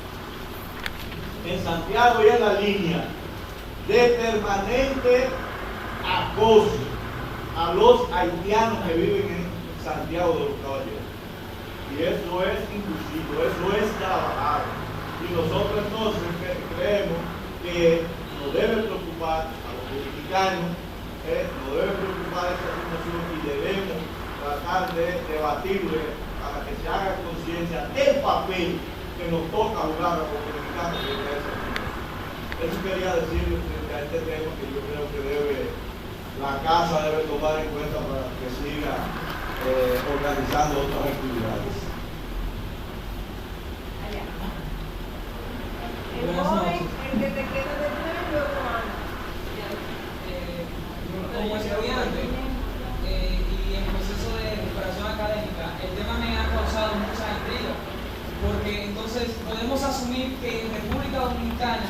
En Santiago y en la línea de permanente acoso a los haitianos que viven en Santiago de los Caballeros. Y eso es inclusivo, eso es trabajado. Y nosotros entonces creemos que nos debe preocupar a los dominicanos, nos debe preocupar esta situación y debemos tratar de debatirle para que se haga conciencia del papel que nos toca jugar a los dominicanos en esa situación. Eso quería decirle frente a este tema que yo creo que la casa debe tomar en cuenta para que siga organizando otras actividades. El joven, el que te queda de nuevo, como estudiante y en proceso de recuperación académica, el tema me ha causado mucha intriga, porque entonces podemos asumir que en República Dominicana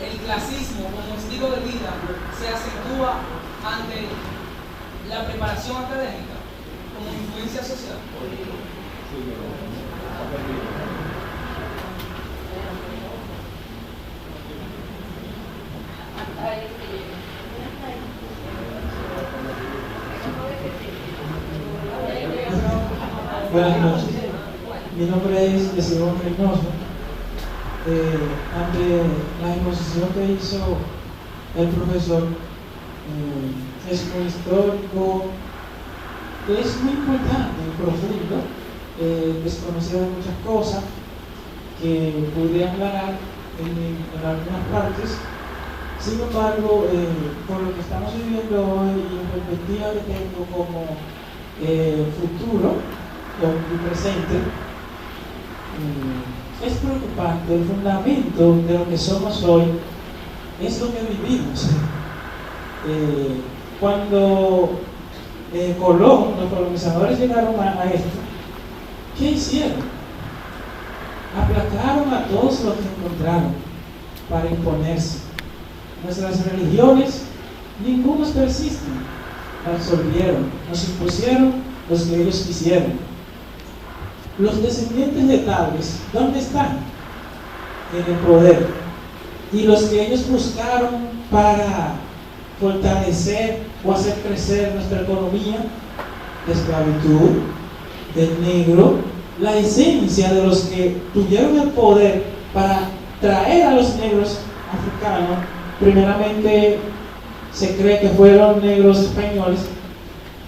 el clasismo como estilo de vida se acentúa ante la preparación académica como influencia social. Buenas noches. Mi nombre es Ezequiel Reynoso. Ante la exposición que hizo el profesor, es muy histórico, es muy importante y profundo, desconocer muchas cosas que pude aclarar en algunas partes. Sin embargo, por lo que estamos viviendo hoy y la perspectiva que tengo como futuro y presente, es preocupante. El fundamento de lo que somos hoy es lo que vivimos. Cuando Colón, los colonizadores llegaron a esto, ¿qué hicieron? Aplacaron a todos los que encontraron para imponerse. Nuestras religiones, ningunos persisten, la absorbieron, nos impusieron los que ellos quisieron. Los descendientes de Tales, ¿dónde están? En el poder. Y los que ellos buscaron para fortalecer o hacer crecer nuestra economía, la esclavitud, el negro, la esencia de los que tuvieron el poder para traer a los negros africanos. Primeramente se cree que fueron negros españoles,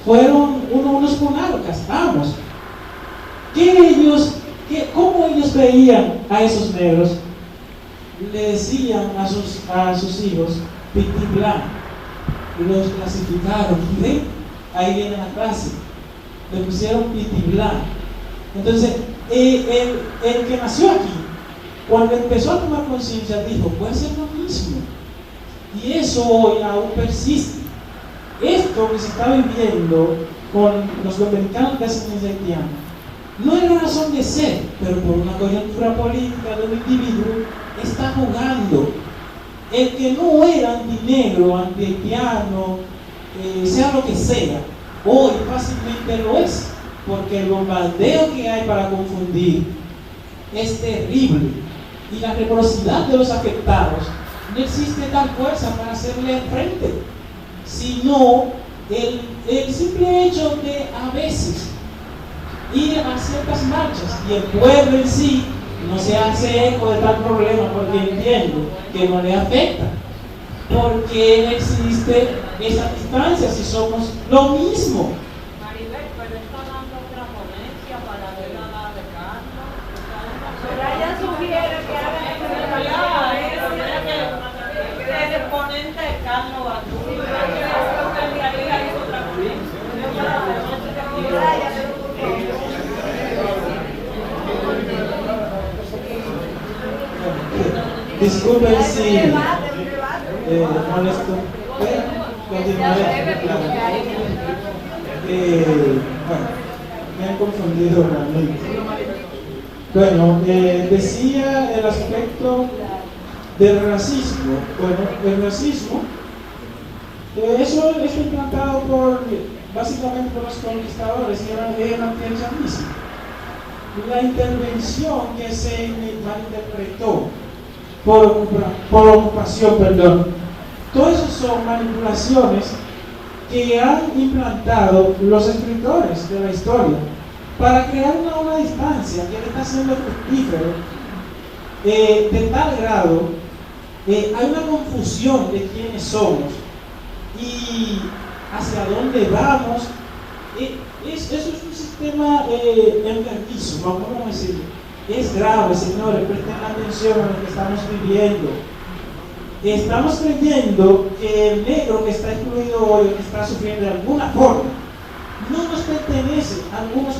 fueron unos monarcas, ambos. ¿Cómo ellos veían a esos negros? Le decían a sus hijos Pitiblan, los clasificaron, y ven, ahí viene la clase, le pusieron Pitiblan. Entonces, el que nació aquí, cuando empezó a tomar conciencia, dijo, puede ser lo mismo. Y eso hoy aún persiste. Esto que se está viviendo con los dominicanos de ascendencia haitiana no era razón de ser, pero por una coyuntura política de un individuo está jugando. El que no era antinegro, antihaitiano, sea lo que sea, hoy fácilmente lo es, porque el bombardeo que hay para confundir es terrible y la reciprocidad de los afectados. No existe tal fuerza para hacerle frente, sino el simple hecho de a veces ir a ciertas marchas y el pueblo en sí no se hace eco de tal problema porque entiendo que no le afecta, porque no existe esa distancia si somos lo mismo. Maribel, pero está dando otra ponencia para ver a la de Carlos. pero ella sugiere que hagan el ponente de Carlos Batú. Disculpen si molesto. Continuaré. Bueno, me han confundido realmente. Bueno, decía el aspecto del racismo. Bueno, el racismo, eso es implantado por básicamente por los conquistadores y eran cristianismo. La intervención que se malinterpretó por ocupación, perdón. Todo eso son manipulaciones que han implantado los escritores de la historia para crear una distancia que le está siendo fructífero de tal grado. Hay una confusión de quiénes somos y hacia dónde vamos. Eso es un sistema enfermizo, vamos a decirlo. Es grave, señores, presten atención a lo que estamos viviendo. Estamos creyendo que el negro que está excluido hoy, que está sufriendo de alguna forma, no nos pertenece, algunos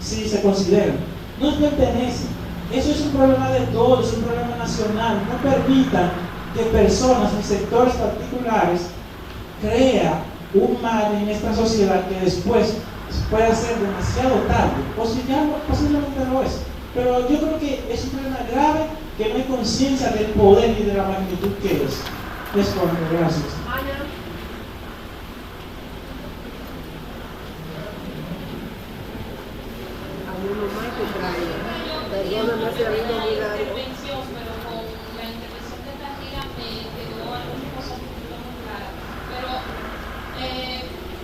si se consideran, no nos pertenece. Eso es un problema de todos, es un problema nacional. No permitan que personas en sectores particulares crean un mal en esta sociedad que después pueda ser demasiado tarde, posiblemente no es. Pero yo creo que es un problema grave, que no hay conciencia del poder y de la magnitud que es. Es todo, gracias. Perdóname si a mí no me da.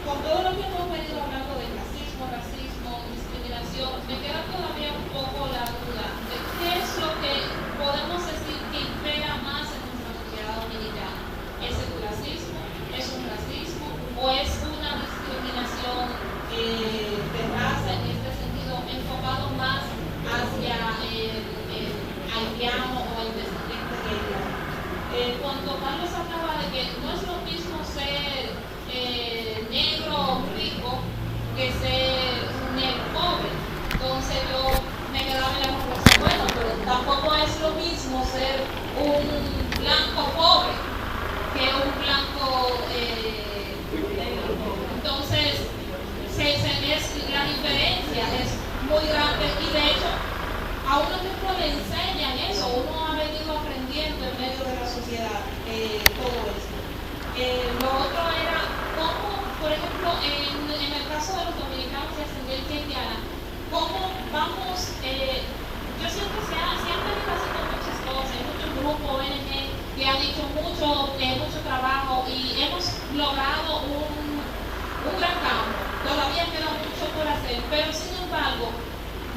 Con todo lo que hemos venido hablando de racismo, discriminación, me queda todavía un poco la duda de qué es lo que podemos decir que impera más en nuestra sociedad dominicana. ¿Es el clasismo? ¿Es un racismo? ¿O es una discriminación de raza en este sentido, enfocado más hacia el haitiano o el descendiente de ella? Cuando Carlos hablaba de que no es lo mismo ser negro rico que ser negro pobre, entonces yo me quedaba en la reflexión, bueno, pero tampoco es lo mismo ser un blanco pobre que un blanco negro pobre. Entonces la diferencia es muy grande y de hecho a uno mismo le enseñan eso, uno ha venido aprendiendo en medio de la sociedad todo esto. Lo otro era cómo, por ejemplo, en el caso de los dominicanos de ascendencia haitiana, cómo vamos, yo siento que se han venido haciendo muchas cosas, hay muchos grupos ONG que han hecho mucho trabajo y hemos logrado un gran campo. Todavía queda mucho por hacer, pero sin embargo,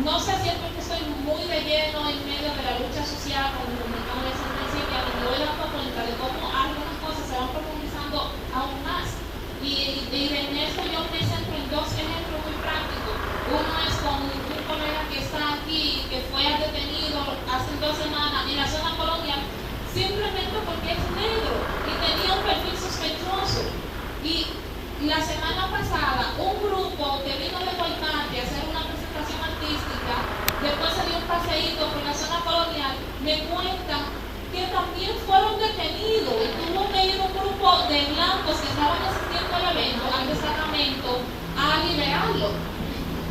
no sé si es porque estoy muy de lleno en medio de la lucha social con los dominicanos de ascendencia haitiana, me doy dando cuenta de cómo algunas cosas se van profundizando aún más. Y en esto yo me centro en dos ejemplos muy prácticos. Uno es con un colega que está aquí, que fue detenido hace 2 semanas en la zona colonial, simplemente porque es negro y tenía un perfil sospechoso. Y la semana pasada, un grupo que vino de Guaymate a hacer una presentación artística, después se dio un paseíto por la zona colonial, me cuentan que también fueron detenidos y tuvo que ir un grupo de blancos que estaban asistiendo al evento, al destacamento, a liberarlo.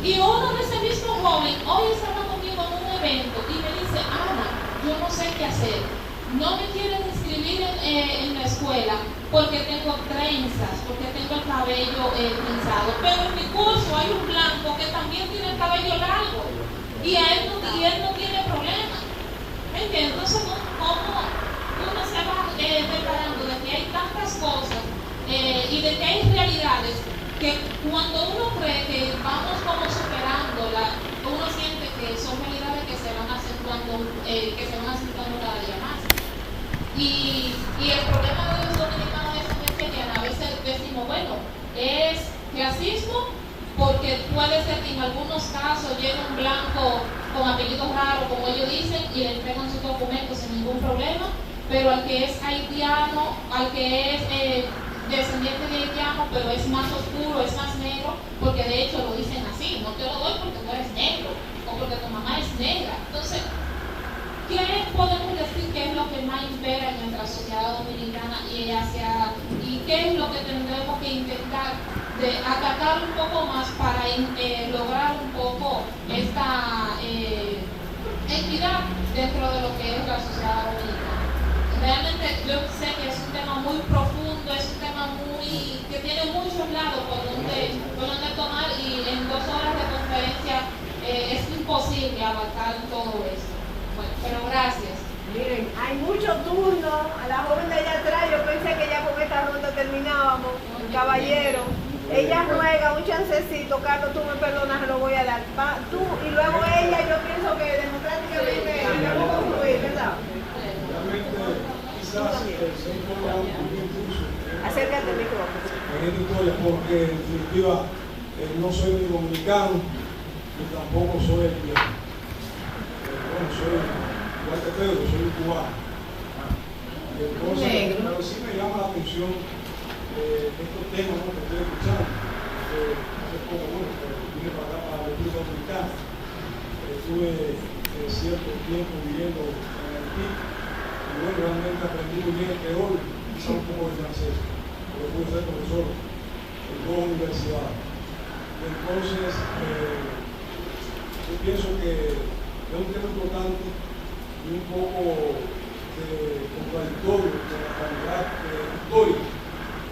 Y uno de ese mismo joven hoy estaba conmigo en un evento y me dice, Ana, yo no sé qué hacer, no me quieren inscribir en la escuela porque tengo trenzas, porque tengo el cabello trenzado, pero en mi curso hay un blanco que también tiene el cabello largo y él no tiene problema. Entonces, ¿cómo uno se va preparando de que hay tantas cosas y de que hay realidades que cuando uno cree que vamos como superándola, uno siente que son realidades que se van acentuando cada día más? Y el problema de los dominicanos de ascendencia haitiana, a veces decimos, bueno, es clasismo, porque puede ser que en algunos casos llegue un blanco con apellidos raros, como ellos dicen, y le entregan sus documentos sin ningún problema, pero al que es haitiano, al que es descendiente de haitiano, pero es más oscuro, es más negro, porque de hecho lo dicen así, no te lo doy porque tú eres negro, o porque tu mamá es negra. Entonces, ¿qué podemos decir que es lo que más impera en nuestra sociedad dominicana y qué es lo que tendremos que intentar de atacar un poco más para lograr un poco esta equidad dentro de lo que es la sociedad dominicana? Realmente yo sé que es un tema muy profundo, es un tema que tiene muchos lado por donde tomar y en 2 horas de conferencia es imposible abarcar todo esto. Bueno, pero gracias. Miren, hay mucho turno. A la joven de allá atrás, yo pensé que ya con esta ronda terminábamos. Caballero, ella ruega un chancecito. Carlos, tú me perdonas, se lo voy a dar. Tú y luego ella, yo pienso que democráticamente debemos concluir, ¿verdad? Acércate al micrófono. En esta historia, porque en definitiva no soy ni dominicano ni tampoco soy soy igual que Pedro, soy un cubano. Entonces, pero sí me llama la atención estos temas que estoy escuchando. Hace poco, vine para acá, para la República Dominicana. Estuve cierto tiempo viviendo en Haití y realmente aprendí muy bien el creol y quizá un poco de francés, porque pude ser profesor en 2 universidades. Entonces, yo pienso que es un tema importante y un poco contradictorio con la calidad histórica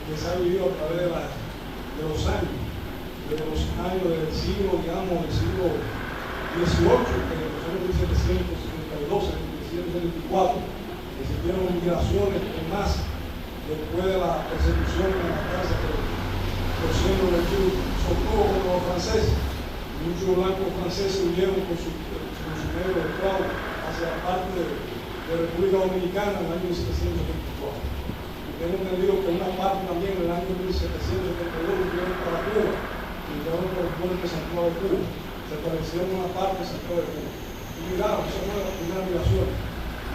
que se ha vivido a través de los años del siglo, digamos, del siglo XVIII, que en los años 1772, 1724, existieron migraciones en masa después de la persecución en la casa que los siglos XXI sostuvo con los franceses. Muchos blancos franceses huyeron con su medio de esclavo hacia la parte de República Dominicana en el año 1774. Y tengo entendido que una parte también en el año 1772 huyeron para Cuba, y llegaron por el puerto de Santiago de Cuba. Se establecieron en una parte de Santiago de Cuba. Y migraron, esa fue la primera migración.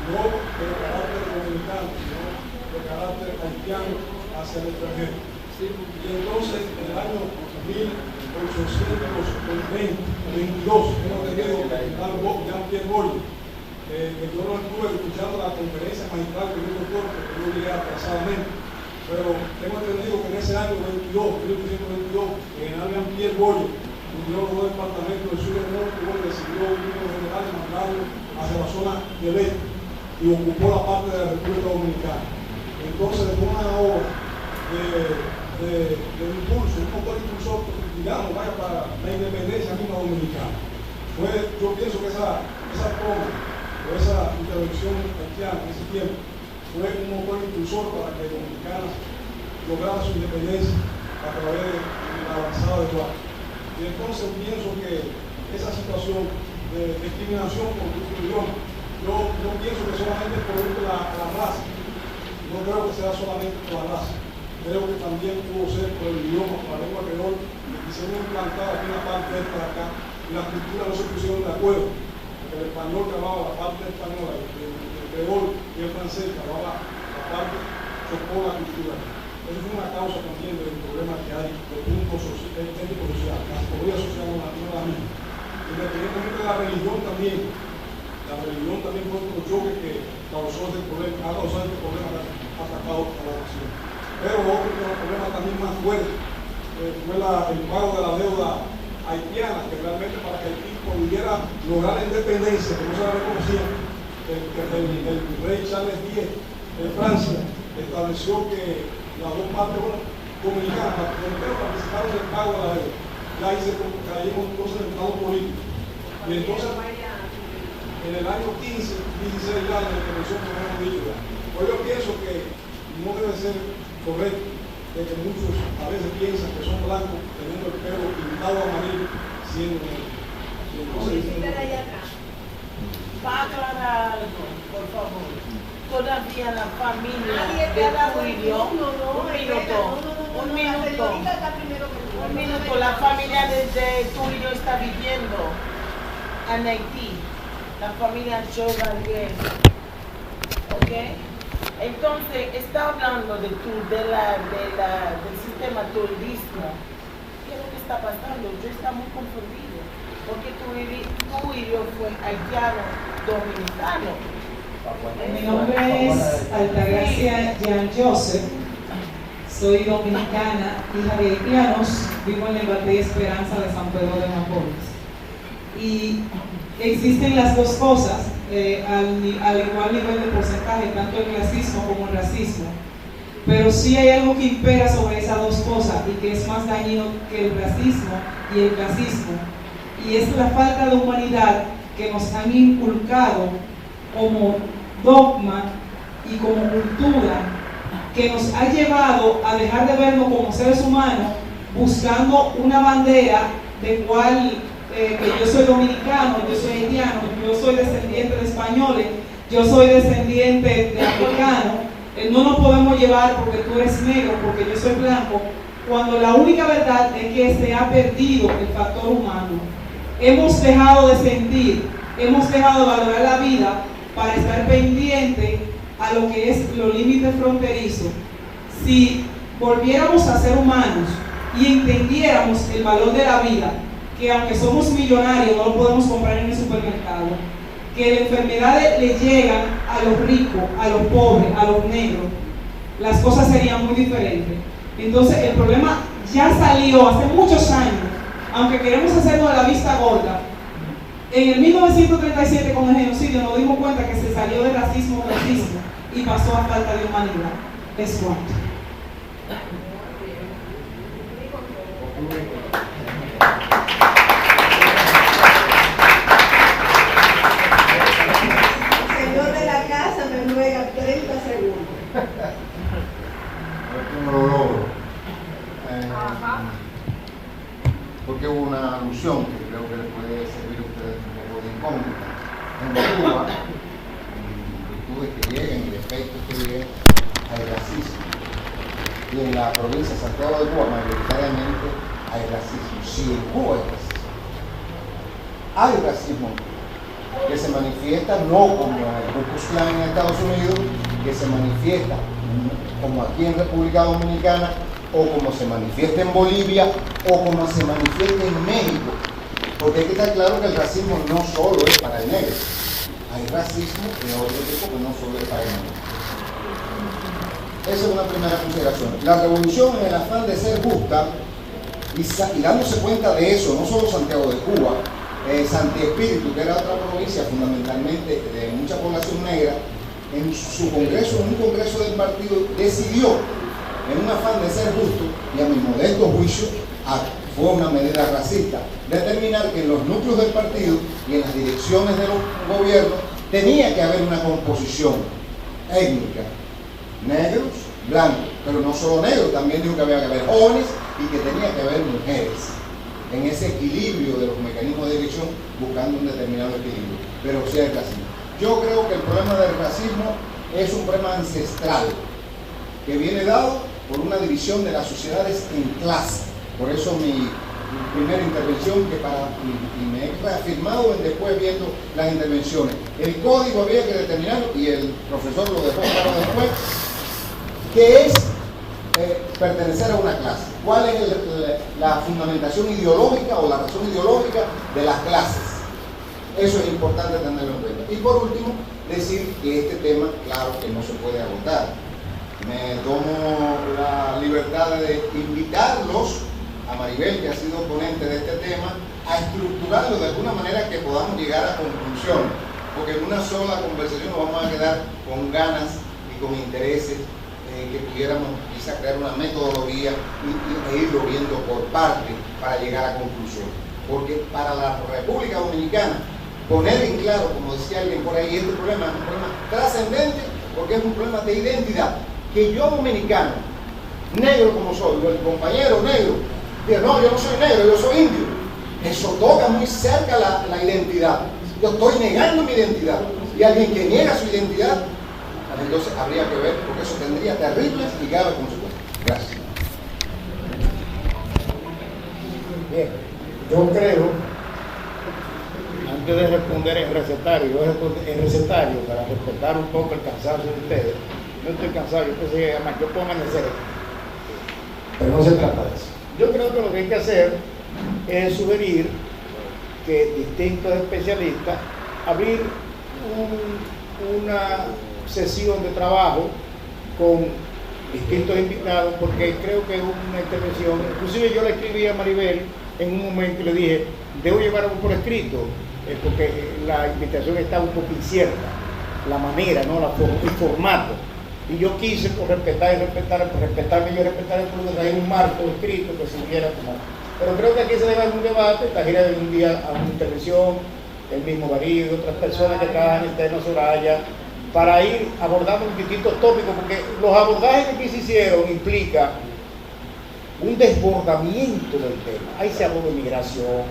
No de carácter dominicano, sino de carácter haitiano hacia el extranjero. Y entonces, en el año 1822, hemos tenido Jean-Pierre Bolle, que yo no estuve escuchando la conferencia magistral que dio el doctor, porque yo llegué atrasadamente, pero tengo entendido que en ese año 1822, el general Jean-Pierre Bolle unió los 2 departamentos del sur y del norte, y decidió un número general de mandarlo hacia la zona del este y ocupó la parte de la República Dominicana. Entonces, fue una obra de impulso, un motor impulsor, digamos, vaya para la independencia misma dominicana. Yo pienso que esa toma o esa intervención haitiana en ese tiempo fue un motor impulsor para que Dominicanas lograra su independencia a través de la avanzada de Duarte. Y entonces pienso que esa situación de discriminación por tu idioma, yo pienso que solamente es producto de la raza. No creo que sea solamente por la raza. Creo que también pudo ser por el idioma, por la lengua creol, que se han implantado aquí en la parte esta de acá, y la cultura no se pusieron de acuerdo. Porque el español que hablaba la parte española, el creol y el francés que hablaba la parte, chocó la cultura. Eso fue una causa también del problema que hay del punto técnico-social. La psicología social no es la misma. Independientemente de la religión también fue otro choque que causó este problema, ha causado este problema que ha atacado a la nación. Pero otro problema también más fuerte fue el pago de la deuda haitiana, que realmente para que Haití pudiera lograr la independencia, que no se la reconocía, el rey Charles X de Francia estableció que las 2 partes dominicanas, primero participaron del pago de la deuda. Ya ahí se cayeron entonces en el estado político. Y entonces, en el año 15, 16 ya, en la intervención que hemos dicho ya. Pues yo pienso que no debe ser correcto de que muchos a veces piensan que son blancos teniendo el pelo pintado amarillo siendo negro. Va a aclarar algo, por favor. Todavía la familia Nadie te ha dado de Tulio, un minuto, la familia de Tulio está viviendo en Haití, la familia Chevalier, ¿ok? Entonces, está hablando del sistema turismo. ¿Qué es lo que está pasando? Yo estoy muy confundido, porque Tulio fue haitiano dominicano. Mi nombre es Altagracia Jean Joseph, soy dominicana, hija de haitianos, vivo en el Batey Esperanza de San Pedro de Macorís. Y existen las dos cosas al igual nivel de porcentaje, tanto el clasismo como el racismo. pero sí hay algo que impera sobre esas dos cosas y que es más dañino que el racismo y el clasismo, y es la falta de humanidad que nos han inculcado como dogma y como cultura, que nos ha llevado a dejar de vernos como seres humanos buscando una bandera de cual que yo soy dominicano, yo soy haitiano, yo soy descendiente de españoles, yo soy descendiente de africanos. No nos podemos llevar porque tú eres negro, porque yo soy blanco, cuando la única verdad es que se ha perdido el factor humano. Hemos dejado de sentir, hemos dejado de valorar la vida para estar pendiente a lo que es los límites fronterizos. Si volviéramos a ser humanos y entendiéramos el valor de la vida, que aunque somos millonarios no lo podemos comprar en el supermercado, que las enfermedades le llegan a los ricos, a los pobres, a los negros, las cosas serían muy diferentes. Entonces el problema ya salió hace muchos años, aunque queremos hacerlo de la vista gorda. En el 1937 con el genocidio nos dimos cuenta que se salió del racismo y pasó a falta de humanidad. Es cuanto. Señor de la casa me ruega 30 segundos. No lo logro. Porque hubo una alusión que creo que les puede servir a ustedes un poco de incógnita. En Cuba, en virtud de que lleguen y defectos que lleguen, hay racismo. Y en la provincia de Santiago de Cuba, mayoritariamente, hay racismo. Sí, en Cuba hay racismo. Hay racismo que se manifiesta no como el Ku Klux Klan en Estados Unidos, que se manifiesta como aquí en República Dominicana, o como se manifiesta en Bolivia, o como se manifiesta en México. Porque hay que estar claro que el racismo no solo es para el negro. Hay racismo de otro tipo que no solo es para el negro. Esa es una primera consideración. La revolución, en el afán de ser justa, y dándose cuenta de eso, no solo Santiago de Cuba, Santi Espíritu, que era otra provincia fundamentalmente de mucha población negra, en su congreso, en un congreso del partido, decidió, en un afán de ser justo, y a mi modesto juicio, fue una medida racista, determinar que en los núcleos del partido y en las direcciones de los gobiernos tenía que haber una composición étnica, negros, blancos, pero no solo negros, también dijo que había que haber jóvenes y que tenía que haber mujeres, en ese equilibrio de los mecanismos de dirección, buscando un determinado equilibrio, pero sí hay racismo. Yo creo que el problema del racismo es un problema ancestral, que viene dado por una división de las sociedades en clase. Por eso mi primera intervención, y me he reafirmado después viendo las intervenciones. El código había que determinarlo, y el profesor lo dejó claro después, que es pertenecer a una clase. ¿Cuál es la fundamentación ideológica o la razón ideológica de las clases? Eso es importante tenerlo en cuenta. Y por último, decir que este tema, claro que no se puede agotar. Me tomo la libertad de invitarlos, a Maribel, que ha sido ponente de este tema, a estructurarlo de alguna manera que podamos llegar a conclusiones, porque en una sola conversación nos vamos a quedar con ganas y con intereses que pudiéramos quizá crear una metodología e irlo viendo por parte para llegar a conclusiones. Porque para la República Dominicana, poner en claro, como decía alguien por ahí, este problema es un problema trascendente, porque es un problema de identidad. Que yo dominicano, negro como soy, o el compañero negro, diga, no, yo no soy negro, yo soy indio. Eso toca muy cerca la identidad. Yo estoy negando mi identidad. Y alguien que niega su identidad, entonces habría que ver, porque eso tendría terribles y graves consecuencias. Gracias. Bien, yo creo, antes de responder en recetario, para respetar un poco el cansancio de ustedes. No estoy cansado, yo pensé que además yo puedo amanecer, pero no se trata de eso. Yo creo que lo que hay que hacer es sugerir que distintos especialistas abrir una sesión de trabajo con distintos invitados, porque creo que es una intervención. Inclusive yo le escribí a Maribel en un momento y le dije, debo llevar algo por escrito, porque la invitación está un poco incierta, la manera, ¿no? El formato. Y yo quise por respetarme yo respetar el pueblo, traer un marco escrito que sirviera como. Pero creo que aquí se debe haber un debate. Tajira de un día a una intervención, el mismo Darío y otras personas que trabajan en el tema Soraya, para ir abordando distintos tópicos, porque los abordajes que aquí se hicieron implica un desbordamiento del tema. Ahí se habló de migración,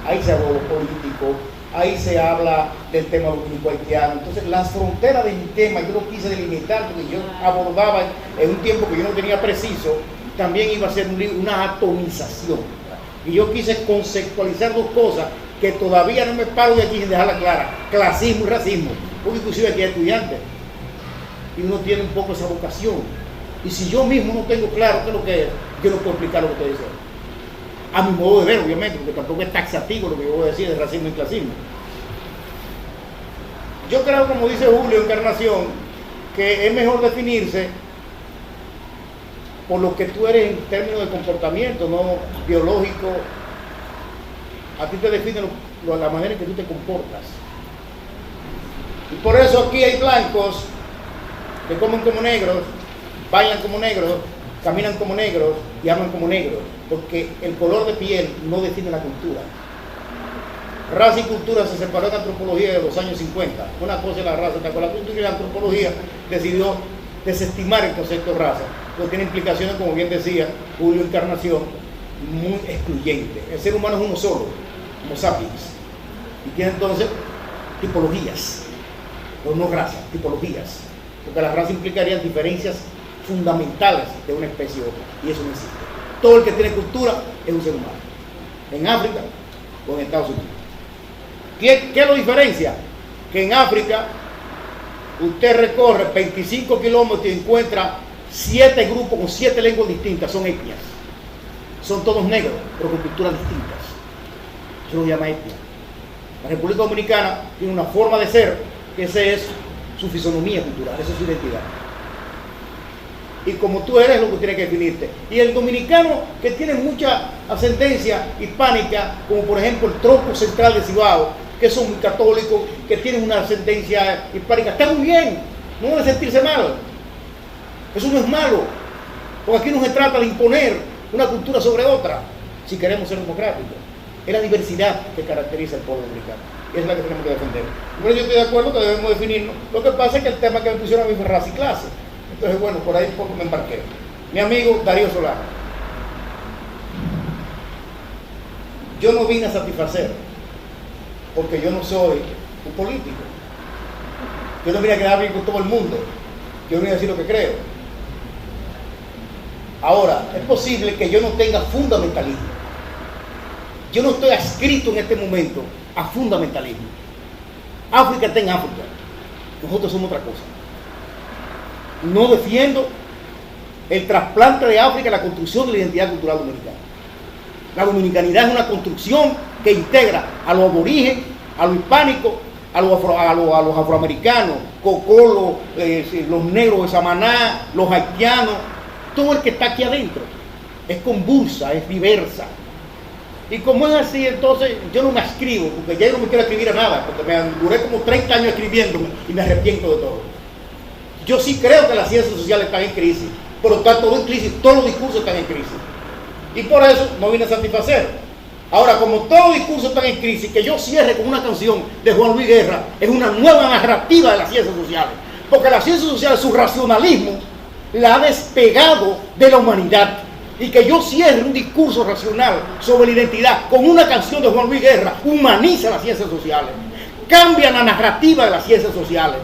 ahí se habló de político, ahí se habla del tema dominico-haitiano. Entonces, las fronteras de mi tema yo lo quise delimitar porque yo abordaba en un tiempo que yo no tenía preciso, también iba a ser una atomización. Y yo quise conceptualizar dos cosas que todavía no me paro de aquí sin dejarla clara: clasismo y racismo. Porque inclusive aquí hay estudiantes y uno tiene un poco esa vocación. Y si yo mismo no tengo claro qué es lo que es, yo no puedo explicar lo que estoy diciendo. A mi modo de ver, obviamente, porque tampoco es taxativo lo que yo voy a decir de racismo y clasismo. Yo creo, como dice Julio Encarnación, que es mejor definirse por lo que tú eres en términos de comportamiento, no biológico. A ti te define la manera en que tú te comportas. Y por eso aquí hay blancos que comen como negros, bailan como negros, caminan como negros y hablan como negros, porque el color de piel no define la cultura. Raza y cultura se separó en antropología de los años 50. Una cosa es la raza, con la cultura, y la antropología decidió desestimar el concepto de raza, porque tiene implicaciones, como bien decía Julio Encarnación, muy excluyentes. El ser humano es uno solo, Homo sapiens, y tiene entonces tipologías, pero no razas, tipologías, porque la raza implicaría diferencias fundamentales de una especie u otra, y eso no existe. Todo el que tiene cultura es un ser humano, en África o en Estados Unidos. ¿Qué lo diferencia? Que en África usted recorre 25 kilómetros y encuentra 7 grupos con 7 lenguas distintas, son etnias. Son todos negros, pero con culturas distintas. Eso lo llama etnia. La República Dominicana tiene una forma de ser, que esa es su fisonomía cultural, esa es su identidad. Y como tú eres, lo que tienes que definirte. Y el dominicano, que tiene mucha ascendencia hispánica, como por ejemplo el tronco central de Cibao, que son muy católicos, que tienen una ascendencia hispánica, está muy bien, no debe sentirse mal. Eso no es malo, porque aquí no se trata de imponer una cultura sobre otra, si queremos ser democráticos. Es la diversidad que caracteriza al pueblo dominicano, y es la que tenemos que defender. Bueno, yo estoy de acuerdo que debemos definirnos. Lo que pasa es que el tema que me pusieron a mí fue raza y clase. Entonces, bueno, por ahí un poco me embarqué. Mi amigo Darío Solano, yo no vine a satisfacer, porque yo no soy un político. Yo no vine a quedar bien con todo el mundo. Yo vine a decir lo que creo. Ahora, es posible que yo no tenga fundamentalismo. Yo no estoy adscrito en este momento a fundamentalismo. África está en África. Nosotros somos otra cosa. No defiendo el trasplante de África a la construcción de la identidad cultural dominicana. La dominicanidad es una construcción que integra a los aborígenes, a los hispánicos, a los afroamericanos, Cocolo, los negros de Samaná, los haitianos, todo el que está aquí adentro. Es convulsa, es diversa. Y como es así, entonces yo no me adscribo, porque ya yo no me quiero escribir a nada, porque me duré como 30 años escribiéndome y me arrepiento de todo. Yo sí creo que las ciencias sociales están en crisis, pero está todo en crisis, todos los discursos están en crisis. Y por eso no vine a satisfacer. Ahora, como todos los discursos están en crisis, que yo cierre con una canción de Juan Luis Guerra, es una nueva narrativa de las ciencias sociales. Porque las ciencias sociales, su racionalismo, la ha despegado de la humanidad. Y que yo cierre un discurso racional sobre la identidad con una canción de Juan Luis Guerra, humaniza las ciencias sociales, cambia la narrativa de las ciencias sociales,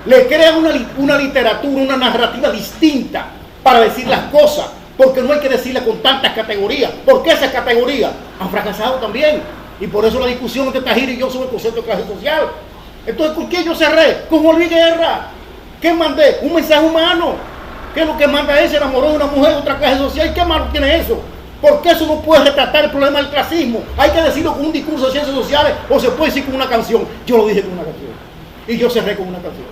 le crea una literatura, una narrativa distinta para decir las cosas, porque no hay que decirlas con tantas categorías, porque esas categorías han fracasado también, y por eso la discusión entre Tajira y yo sobre el concepto de clase social. Entonces, ¿por qué yo cerré con Juan Luis Guerra? ¿Qué mandé? Un mensaje humano. ¿Qué es lo que manda ese? Enamoró de una mujer de otra clase social. ¿Qué malo tiene eso? Porque eso no puede retratar el problema del clasismo. Hay que decirlo con un discurso de ciencias sociales o se puede decir con una canción. Yo lo dije con una canción. Y yo cerré con una canción.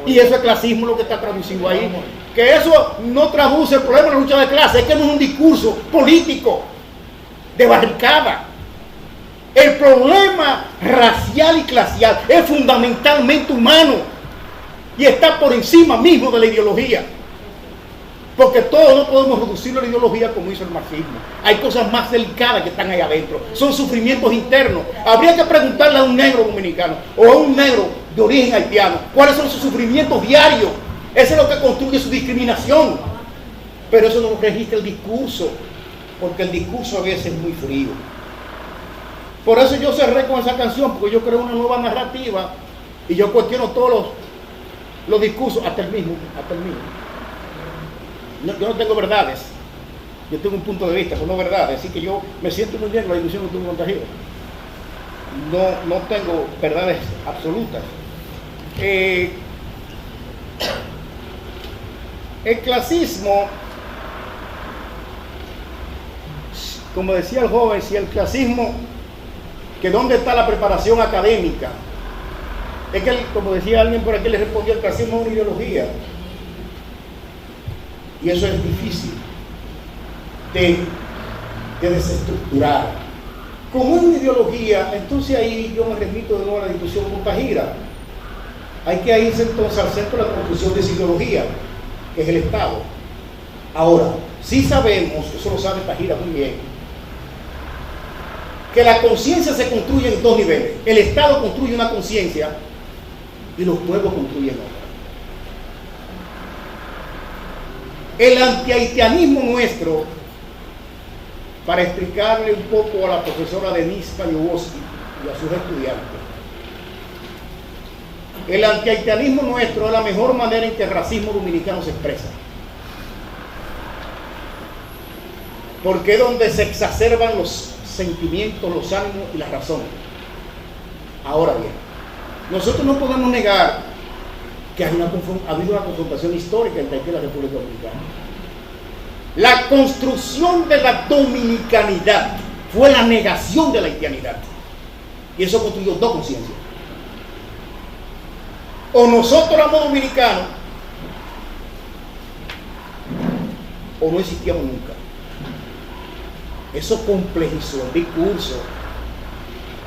Y eso es clasismo lo que está traducido ahí. Que eso no traduce el problema de la lucha de clase. Es que no es un discurso político de barricada. El problema racial y clasial es fundamentalmente humano. y está por encima mismo de la ideología. Porque todos no podemos reducirlo a la ideología como hizo el marxismo. Hay cosas más delicadas que están ahí adentro. Son sufrimientos internos. Habría que preguntarle a un negro dominicano o a un negro de origen haitiano cuáles son sus sufrimientos diarios. Eso es lo que construye su discriminación. Pero eso no lo registra el discurso, porque el discurso a veces es muy frío. Por eso yo cerré con esa canción, porque yo creo una nueva narrativa y yo cuestiono todos los discursos, hasta el mismo. Yo no tengo verdades, yo tengo un punto de vista, pero no verdades, así que yo me siento muy bien con la discusión que tuve con Tajío. No tengo verdades absolutas. El clasismo, como decía el joven, si el clasismo, que dónde está la preparación académica, es que, como decía alguien por aquí, le respondió, el clasismo es una ideología. Y eso es difícil de desestructurar. Como es una ideología, entonces ahí yo me remito de nuevo a la discusión con Tajira. Hay que irse entonces al centro de la conclusión de esa ideología, que es el Estado. Ahora, sí sabemos, eso lo sabe Tajira muy bien, que la conciencia se construye en dos niveles. El Estado construye una conciencia y los pueblos construyen otra. El antihaitianismo nuestro, para explicarle un poco a la profesora Denise Payowoski y a sus estudiantes, el antihaitianismo nuestro es la mejor manera en que el racismo dominicano se expresa. Porque es donde se exacerban los sentimientos, los ánimos y la razón. Ahora bien, nosotros no podemos negar que ha habido una confrontación histórica entre Haití y la República Dominicana. La construcción de la dominicanidad fue la negación de la haitianidad. Y eso construyó dos conciencias. O nosotros éramos dominicanos, o no existíamos nunca. Eso complejizó el discurso.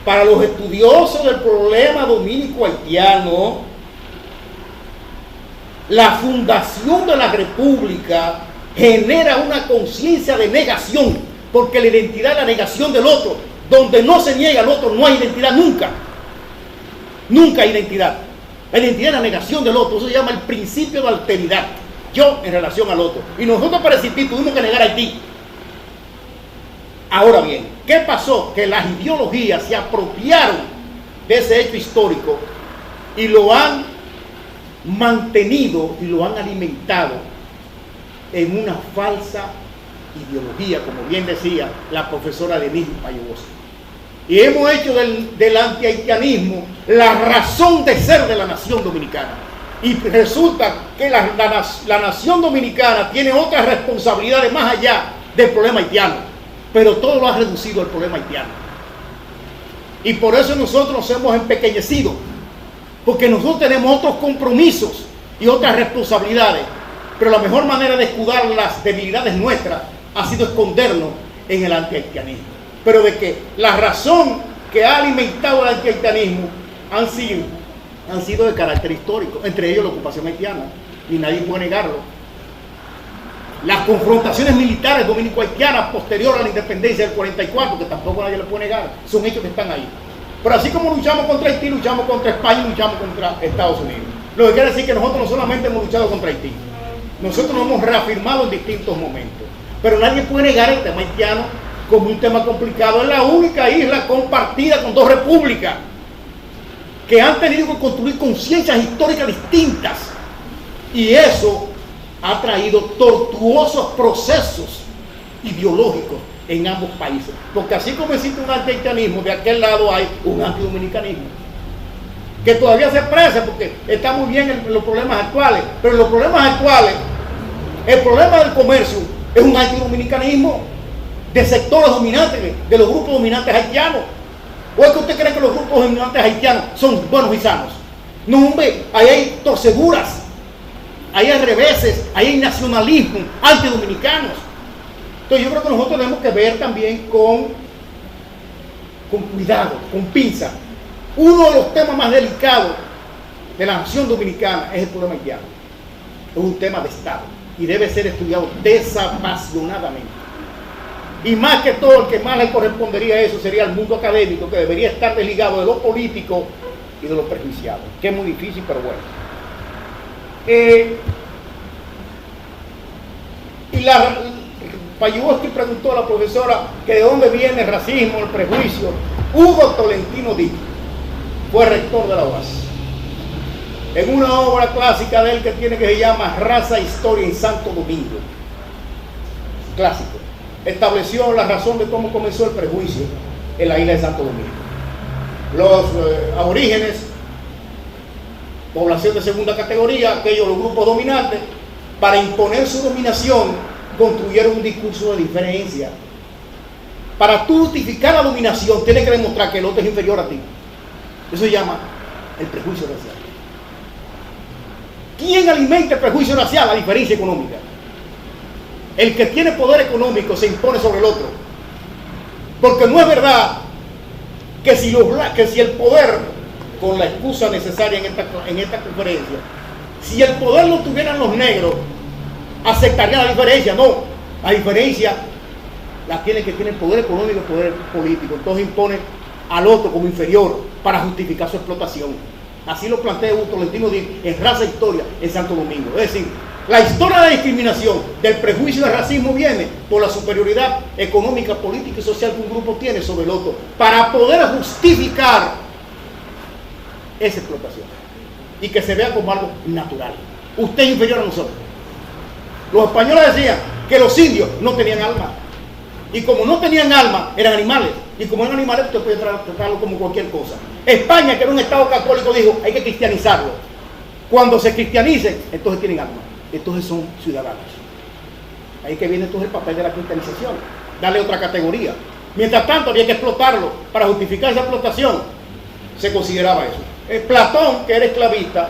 Para los estudiosos del problema dominico-haitiano, la fundación de la República genera una conciencia de negación, porque la identidad es la negación del otro. Donde no se niega al otro, no hay identidad nunca. Nunca hay identidad. La identidad es la negación del otro. Eso se llama el principio de alteridad. Yo en relación al otro. Y nosotros para existir tuvimos que negar a Haití. Ahora bien, ¿qué pasó? Que las ideologías se apropiaron de ese hecho histórico y lo han mantenido y lo han alimentado en una falsa ideología, como bien decía la profesora Denise Payowoski. Y hemos hecho del antihaitianismo la razón de ser de la nación dominicana. Y resulta que la nación dominicana tiene otras responsabilidades más allá del problema haitiano, pero todo lo ha reducido al problema haitiano. Y por eso nosotros nos hemos empequeñecido, porque nosotros tenemos otros compromisos y otras responsabilidades, pero la mejor manera de escudar las debilidades nuestras ha sido escondernos en el antihaitianismo. Pero de que la razón que ha alimentado el antihaitianismo han sido de carácter histórico, entre ellos la ocupación haitiana, y nadie puede negarlo. Las confrontaciones militares dominico-haitianas posterior a la independencia del 44, que tampoco nadie le puede negar, son hechos que están ahí. Pero así como luchamos contra Haití, luchamos contra España y luchamos contra Estados Unidos. Lo que quiere decir que nosotros no solamente hemos luchado contra Haití, nosotros nos hemos reafirmado en distintos momentos. Pero nadie puede negar el tema haitiano como un tema complicado. Es la única isla compartida con dos repúblicas que han tenido que construir conciencias históricas distintas. Y eso ha traído tortuosos procesos ideológicos en ambos países. Porque así como existe un antihaitianismo, de aquel lado hay un antidominicanismo que todavía se expresa porque está muy bien en los problemas actuales, pero en los problemas actuales el problema del comercio es un antidominicanismo de sectores dominantes, de los grupos dominantes haitianos. ¿O es que usted cree que los grupos dominantes haitianos son buenos y sanos? No, hombre, ahí hay torceduras, ahí hay reveses, ahí hay nacionalismo antidominicanos. Entonces yo creo que nosotros tenemos que ver también con cuidado, con pinza. Uno de los temas más delicados de la nación dominicana es el problema haitiano. Es un tema de Estado y debe ser estudiado desapasionadamente. Y más que todo, el que más le correspondería a eso sería el mundo académico, que debería estar desligado de lo político y de lo prejuiciado, que es muy difícil, pero bueno. Payuoski preguntó a la profesora que de dónde viene el racismo, el prejuicio. Hugo Tolentino Díaz fue rector de la UAS. En una obra clásica de él que se llama Raza e Historia en Santo Domingo, clásico, estableció la razón de cómo comenzó el prejuicio en la isla de Santo Domingo. Los aborígenes, población de segunda categoría, aquellos los grupos dominantes, para imponer su dominación, construyeron un discurso de diferencia. Para tú justificar la dominación, tienes que demostrar que el otro es inferior a ti. Eso se llama el prejuicio racial. ¿Quién alimenta el prejuicio racial? La diferencia económica. El que tiene poder económico se impone sobre el otro. Porque no es verdad que si el poder, con la excusa necesaria en esta conferencia, si el poder lo tuvieran los negros, aceptarían la diferencia. No, la diferencia la tiene que tiene poder económico y poder político. Entonces impone al otro como inferior para justificar su explotación. Así lo plantea Hugo Tolentino Díaz en Raza e Historia en Santo Domingo. Es decir, la historia de la discriminación, del prejuicio y del racismo viene por la superioridad económica, política y social que un grupo tiene sobre el otro para poder justificar esa explotación y que se vea como algo natural. Usted es inferior a nosotros. Los españoles decían que los indios no tenían alma, y como no tenían alma eran animales, y como eran animales usted puede tratarlo como cualquier cosa. España, que era un estado católico, dijo hay que cristianizarlo. Cuando se cristianicen, entonces tienen alma, entonces son ciudadanos. Ahí que viene entonces el papel de la cristianización, darle otra categoría. Mientras tanto había que explotarlo. Para justificar esa explotación se consideraba eso. Platón, que era esclavista,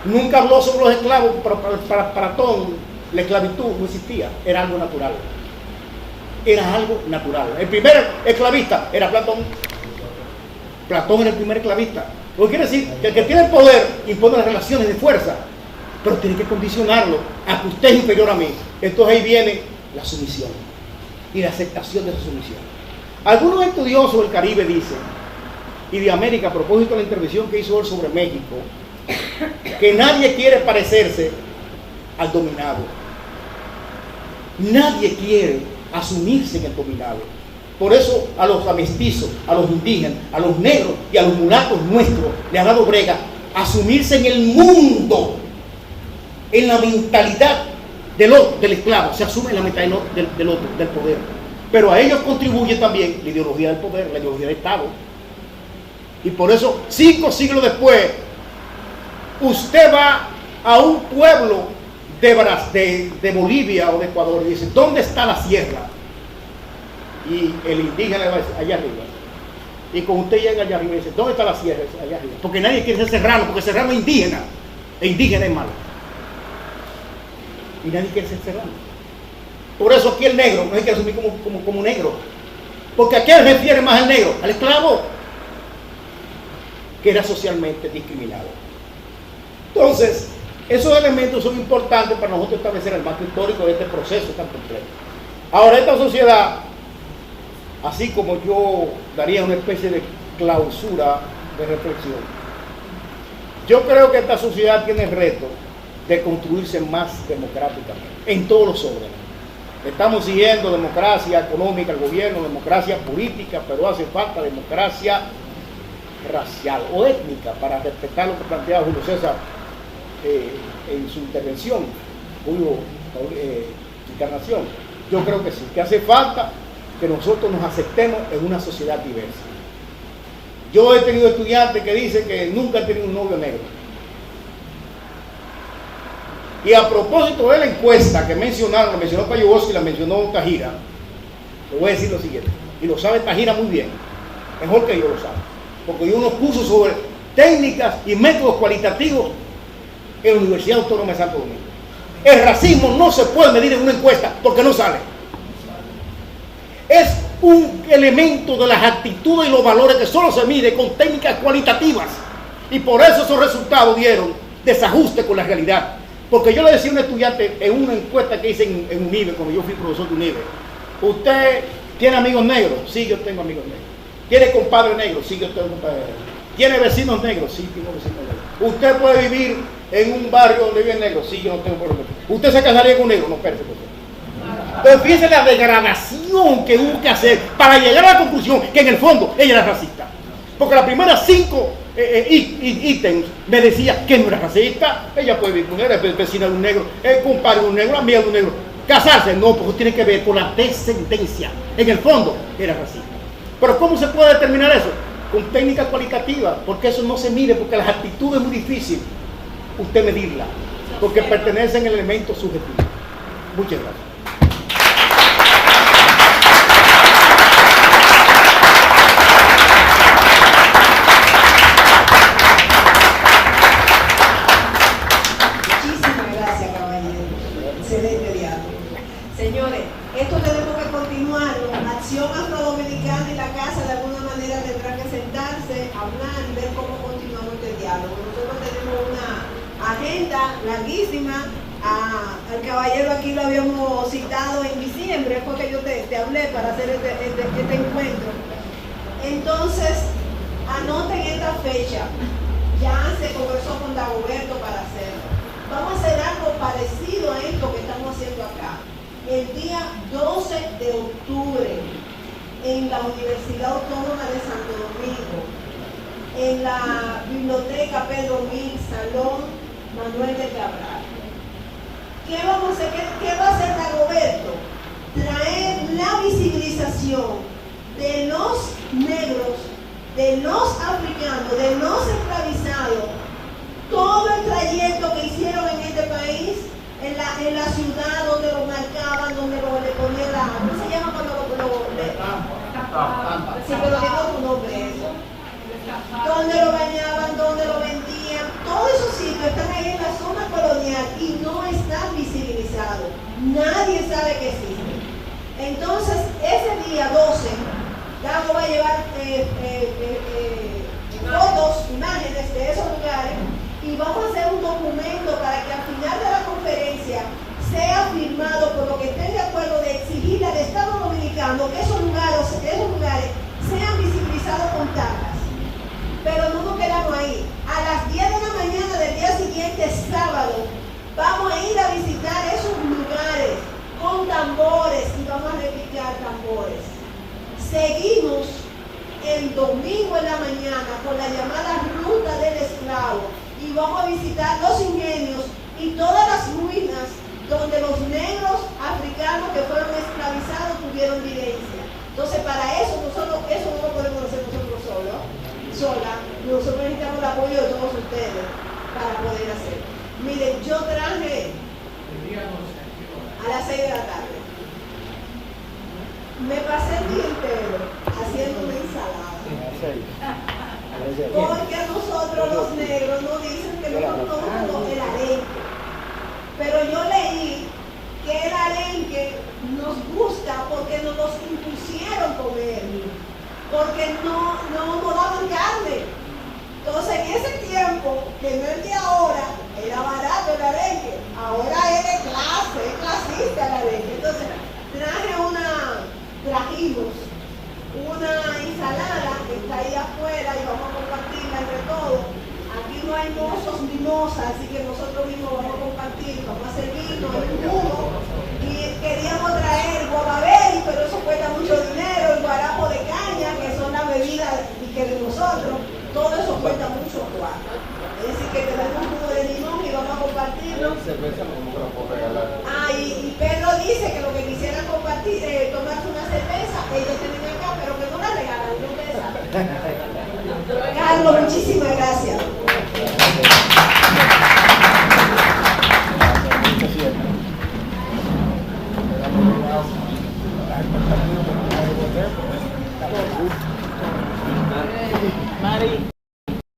nunca habló sobre los esclavos. Para Platón la esclavitud no existía, era algo natural. Era algo natural. El primer esclavista era Platón. Platón era el primer esclavista. Lo que quiere decir que el que tiene el poder impone las relaciones de fuerza, pero tiene que condicionarlo a que usted es inferior a mí. Entonces ahí viene la sumisión y la aceptación de esa sumisión. Algunos estudiosos del Caribe dicen, y de América, a propósito de la intervención que hizo él sobre México, que nadie quiere parecerse al dominado. Nadie quiere asumirse en el dominado. Por eso a los mestizos, a los indígenas, a los negros y a los mulatos nuestros le ha dado brega asumirse en el mundo, en la mentalidad del esclavo. Se asume en la mentalidad del otro, del poder. Pero a ellos contribuye también la ideología del poder, la ideología del Estado. Y por eso 5 siglos después usted va a un pueblo de Bolivia o de Ecuador y dice, ¿dónde está la sierra? Y el indígena le va a decir, allá arriba. Y cuando usted llega allá arriba y dice, ¿dónde está la sierra? Allá arriba. Porque nadie quiere ser serrano, porque serrano es indígena. E indígena es malo. Y nadie quiere ser serrano. Por eso aquí el negro no hay que asumir como negro. Porque ¿a qué se refiere más el negro? Al esclavo, que era socialmente discriminado. Entonces, esos elementos son importantes para nosotros establecer el marco histórico de este proceso tan complejo. Ahora, esta sociedad, así como yo daría una especie de clausura de reflexión, yo creo que esta sociedad tiene el reto de construirse más democráticamente, en todos los órdenes. Estamos siguiendo democracia económica al gobierno, democracia política, pero hace falta democracia racial o étnica para respetar lo que planteaba Julio César en su intervención, encarnación. Yo creo que sí, que hace falta que nosotros nos aceptemos en una sociedad diversa. Yo he tenido estudiantes que dicen que nunca han tenido un novio negro. Y a propósito de la encuesta que mencionaron, la mencionó Payuoski y la mencionó Tajira, le voy a decir lo siguiente, y lo sabe Tajira muy bien, mejor que yo lo sabe, porque yo unos cursos sobre técnicas y métodos cualitativos en la Universidad Autónoma de Santo Domingo. El racismo no se puede medir en una encuesta porque no sale. Es un elemento de las actitudes y los valores que solo se mide con técnicas cualitativas. Y por eso esos resultados dieron desajuste con la realidad. Porque yo le decía a un estudiante en una encuesta que hice en UNIBE, cuando yo fui profesor de UNIBE, ¿usted tiene amigos negros? Sí, yo tengo amigos negros. ¿Tiene compadres negros? Sí, yo tengo compadres negros. ¿Tiene vecinos negros? Sí, tengo vecinos negros. ¿Usted puede vivir en un barrio donde viven negros? Sí, yo no tengo problema. ¿Usted se casaría con un negro? No, espérate, por favor. Entonces fíjense la degradación que hubo que hacer para llegar a la conclusión que en el fondo ella era racista. Porque las primeras 5 ítems me decía que no era racista. Ella puede vivir con un negro, es vecina de un negro, es compadre de un negro, amiga de un negro. Casarse, no, porque tiene que ver con la descendencia. En el fondo era racista. Pero ¿cómo se puede determinar eso? Con técnicas cualitativas, porque eso no se mide, porque las actitudes es muy difícil usted medirlas, porque pertenecen al elemento subjetivo. Muchas gracias. Muchísimas gracias, caballero. Excelente diálogo. Señores, esto tenemos que continuarlo. Acción Afrodominicana y la casa de alguna manera tendrá que sentarse, hablar y ver cómo continuamos este diálogo. Nosotros tenemos una agenda larguísima. Al caballero aquí lo habíamos citado en diciembre, fue que yo te hablé para hacer este encuentro. Entonces, anoten esta fecha. Ya se conversó con Dagoberto para hacerlo. Vamos a hacer algo parecido a esto que estamos haciendo acá. El día 12 de octubre, en la Universidad Autónoma de Santo Domingo, en la Biblioteca Pedro Mil, Salón Manuel de Cabral. ¿Qué vamos a hacer? ¿Qué va a hacer Dagoberto? Traer la visibilización de los negros, de los africanos, de los esclavizados, todo el trayecto que hicieron en este país, en la ciudad donde lo marcaban, donde le ponían la... ¿Cómo se llama cuando sí, pero tiene otro nombre eso. Donde lo bañaban, donde lo vendían, todos esos sitios están ahí en la zona colonial y no están visibilizados. Nadie sabe que existen. Entonces, ese día 12, Dago va a llevar fotos, imágenes de esos lugares y vamos a hacer un documento para que al final de la conferencia sea firmado por lo que estén de acuerdo de exigirle al Estado Dominicano que esos lugares sean visibilizados con tablas. Pero no nos quedamos ahí. A las 10 de la mañana del día siguiente, sábado, vamos a ir a visitar esos lugares con tambores y vamos a replicar tambores. Seguimos el domingo en la mañana con la llamada Ruta del Esclavo y vamos a visitar los ingenios y todas las ruinas donde los negros africanos que fueron esclavizados tuvieron vivencia. Entonces, para eso, eso no lo podemos hacer nosotros sola. Nosotros necesitamos el apoyo de todos ustedes para poder hacerlo. Miren, yo traje a las 6 de la tarde. Me pasé el día entero haciendo una ensalada. Porque a nosotros los negros nos dicen que nosotros no usamos el arenque. Pero yo leí que el arenque nos gusta porque nos los impusieron comer. Porque no nos daban carne. Entonces en ese tiempo, que no es de ahora, era barato el arenque. Ahora es de clase, es clasista el arenque. Entonces trajimos una ensalada que está ahí afuera y vamos a compartirla entre todos. Aquí no hay mozos ni mozas, así que nosotros mismos vamos a compartir, vamos a servirnos en un jugo. Y queríamos traer guavaberi, pero eso cuesta mucho dinero, el guarapo de caña, que son las bebidas que de nosotros, todo eso cuesta mucho cuarto. Es decir, que tenemos un jugo de limón y vamos a compartirlo. Y Pedro dice que lo que quisieran compartir, tomarse una cerveza, ellos tienen acá, pero que no la regalan, no ustedes saben. Carlos, muchísimas